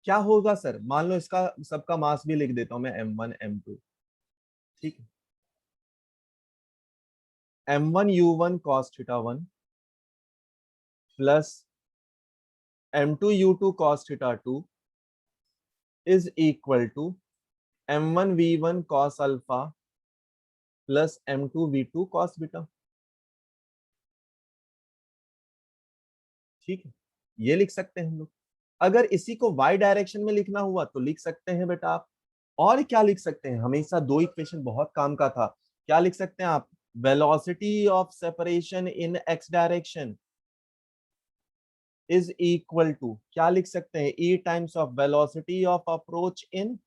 क्या होगा सर, मान लो इसका सबका मास भी लिख देता हूं मैं, m1 m2, ठीक है, m1 u1 cos θ1 plus m2 u2 cos θ2 is equal to m1 v1 cos alpha plus m2 v2 cos beta. ठीक है, ये लिख सकते हैं हम लोग। अगर इसी को y डायरेक्शन में लिखना हुआ तो लिख सकते हैं बेटा आप। और क्या लिख सकते हैं, हमेशा दो इक्वेशन बहुत काम का था, क्या लिख सकते हैं आप, velocity of separation in x direction is equal to, क्या लिख सकते हैं, e times of velocity of approach in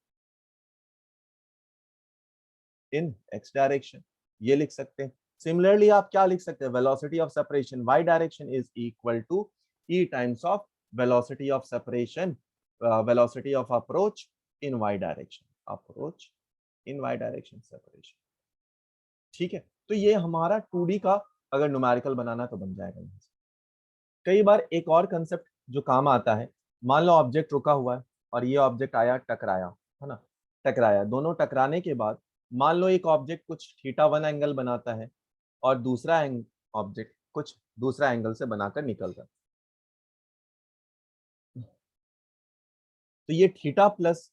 x direction, ये लिख सकते हैं। सिमिलरली आप क्या लिख सकते हैं, velocity of separation y direction is equal to e times of velocity of separation, velocity of approach in y direction, approach in y direction separation. ठीक है, तो ये हमारा 2D का अगर न्यूमेरिकल बनाना तो बन जाएगा यहाँ से। कई बार एक और कंसेप्ट जो काम आता है, मान लो ऑब्जेक्ट रुका हुआ है और ये ऑब्जेक्ट आया टकराया, है ना, टकराया, दोनों टकराने के बाद मान लो एक ऑब्जेक्ट कुछ θ1 एंगल बनाता है और दूसरा ऑब्जेक्ट कुछ दूसरा एंगल से बनाकर निकल रहा है, तो ये थीटा प्लस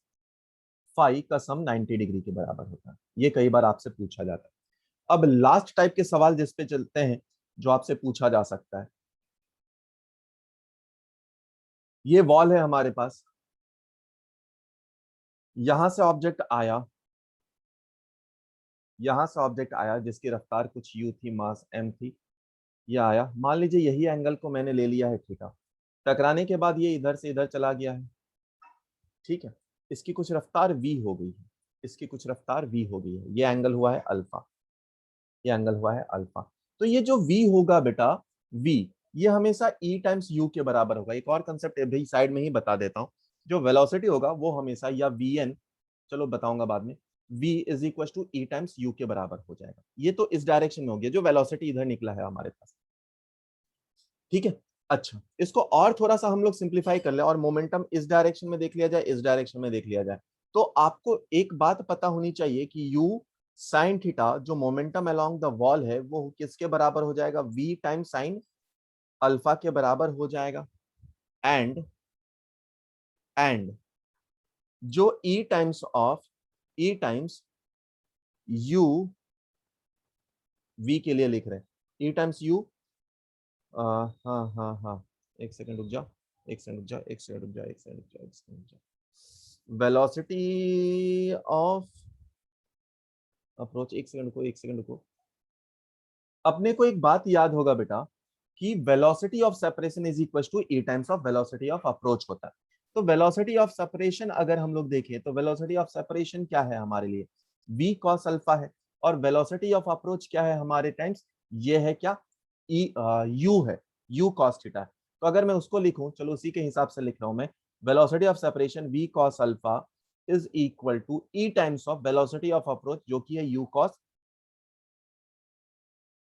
फाई का सम 90 डिग्री के बराबर होता है, ये कई बार आपसे पूछा जाता है। अब लास्ट टाइप के सवाल जिस पे चलते हैं, जो आपसे पूछा जा सकता है। ये वॉल है हमारे पास, यहां से ऑब्जेक्ट आया, यहां से ऑब्जेक्ट आया जिसकी रफ्तार कुछ u थी, मास m थी, ये आया, मान लीजिए यही एंगल को मैंने ले लिया है थीटा, टकराने के बाद ये इधर से इधर चला गया है, ठीक है, इसकी कुछ रफ्तार v हो गई है, इसकी कुछ रफ्तार v हो गई है, ये एंगल हुआ है अल्फा, ये एंगल हुआ है अल्फा। तो ये जो v होगा बेटा, v, ये हमेशा e टाइम्स u के बराबर होगा। एक और कंसेप्ट अभी साइड में ही बता देता हूँ, जो वेलोसिटी होगा वो हमेशा, या vn, चलो बताऊंगा बाद में, v is equal to e times u के बराबर हो जाएगा। ये तो इस डायरेक्शन में हो गया, जो वेलोसिटी इधर निकला है हमारे पास, ठीक है। अच्छा, इसको और थोड़ा सा हम लोग सिंप्लीफाई कर ले और मोमेंटम इस डायरेक्शन में देख लिया जाए, इस डायरेक्शन में देख लिया जाए, तो आपको एक बात पता होनी चाहिए कि u साइन थीटा, जो मोमेंटम अलोंग द वॉल है, वो किसके बराबर हो जाएगा, v टाइम साइन अल्फा के बराबर हो जाएगा। एंड जो e टाइम्स u v के लिए लिख रहे हैं, e टाइम्स u, हाँ हाँ हाँ, एक सेकंड रुक जा, एक सेकंड रुक जा, एक सेकंड रुक जा, एक सेकंड रुक जा, एक सेकंड रुक जा, वेलोसिटी ऑफ अप्रोच, एक सेकंड रुको, एक सेकंड रुको। अपने को एक बात याद होगा बेटा कि velocity of separation is equal to e times of velocity of approach होता है। तो वेलोसिटी ऑफ सेपरेशन अगर हम लोग देखें तो वेलोसिटी ऑफ सेपरेशन क्या है हमारे लिए, v cos अल्फा है, और वेलोसिटी ऑफ अप्रोच क्या है हमारे टाइम्स, ये है क्या, u है, u cos थीटा है। तो अगर मैं उसको लिखूं, चलो उसी के हिसाब से लिख रहा हूं मैं, velocity of separation v cos alpha is equal to e times of velocity of approach, जो कि है u cos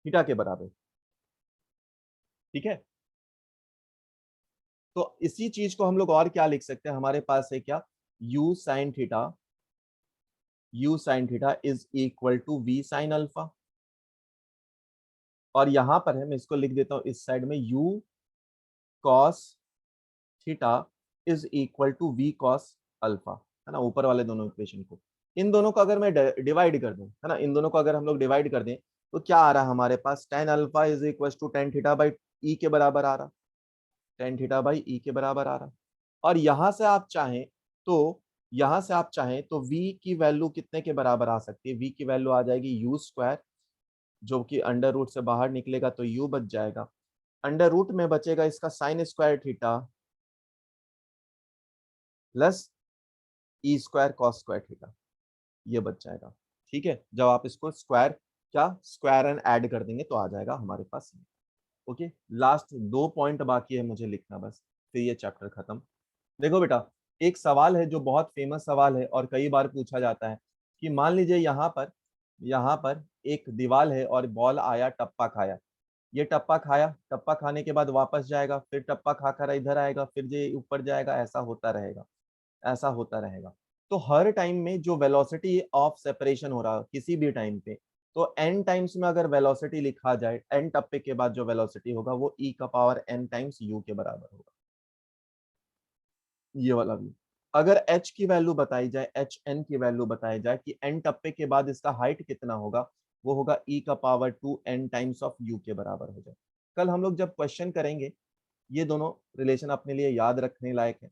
थीटा के बराबर, ठीक है। तो इसी चीज को हम लोग और क्या लिख सकते हैं, हमारे पास है क्या, u sine theta is equal to v sine alpha, और यहां पर है, मैं इसको लिख देता हूं इस साइड में, u cos theta is equal to v cos alpha, है ना, ऊपर वाले दोनों इक्वेशन को, इन दोनों को अगर मैं डिवाइड कर दूं, है ना, इन दोनों को अगर हम लोग डिवाइड कर दें, तो क्या आ रहा है हमारे पास, tan alpha is equal to tan theta by e के बराबर आ रहा, tan थीटा बाई e के बराबर आ रहा। और यहां से आप चाहें तो, यहां से आप चाहें तो v की वैल्यू कितने के बराबर आ सकती है, v की वैल्यू आ जाएगी u स्क्वायर, जो कि अंडर रूट से बाहर निकलेगा तो u बच जाएगा, अंडर रूट में बचेगा इसका sine square theta plus E square cos square theta, ये बच जाएगा, ठीक है। जब आप इसको स्क्वायर, क्या स्क्वायर एंड ऐड कर देंगे तो आ जाएगा हमारे पास। ओके, लास्ट 2 पॉइंट बाकी है मुझे लिखना बस, फिर ये चैप्टर खत्म। देखो बेटा, एक सवाल है जो बहुत फेमस सवाल है और कई बार पूछा जाता है, कि मान लीजिए यहाँ पर एक दीवार है और बॉल आया, टप्पा खाया, ये टप्पा खाया, टप्पा खाने के बाद वापस जाएगा, फिर टप्पा खाकर इधर आएगा, फिर ये ऊपर जाएगा, ऐसा होता रहेगा, ऐसा होता रहेगा। तो हर टाइम में जो वेलोसिटी ऑफ सेपरेशन हो रहा है किसी भी टाइम पे, तो n टाइम्स में अगर वेलोसिटी लिखा जाए, n टप्पे के बाद जो वेलोसिटी होगा वो e का पावर n टाइम्स u के बराबर होगा, ये वाला भी। अगर h की वैल्यू बताई जाए, एच एन की वैल्यू बताई जाए कि n टप्पे के बाद इसका हाइट कितना होगा, वो होगा e का power 2n times of u के बराबर हो जाए। कल हम लोग जब क्वेश्चन करेंगे, ये दोनों रिलेशन अपने लिए याद रखने लायक है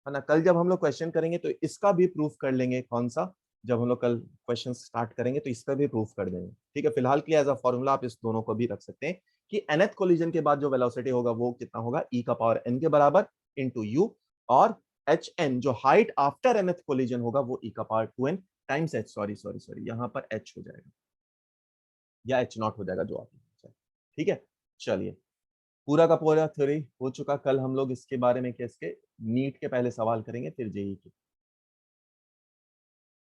ना, कल जब हम लोग क्वेश्चन करेंगे तो इसका भी प्रूफ कर लेंगे, कौन सा, जब हम लोग कल क्वेश्चन स्टार्ट करेंगे तो इसका भी प्रूफ कर देंगे, ठीक है। फिलहाल के लिए एज अ फॉर्मूला आप इस दोनों को भी रख सकते हैं कि nth कोलिजन के बाद जो वेलोसिटी होगा वो कितना होगा, e का पावर n के बराबर इंटू u, और एच एन जो हाइट आफ्टर nth कोलिजन होगा वो e का power 2n times h, sorry sorry sorry, यहाँ पर h हो जाएगा या h नॉट हो जाएगा, जो आप, ठीक है। चलिए, पूरा का पूरा थ्योरी हो चुका, कल हम लोग इसके बारे में, इसके नीट के पहले सवाल करेंगे, फिर जेई के।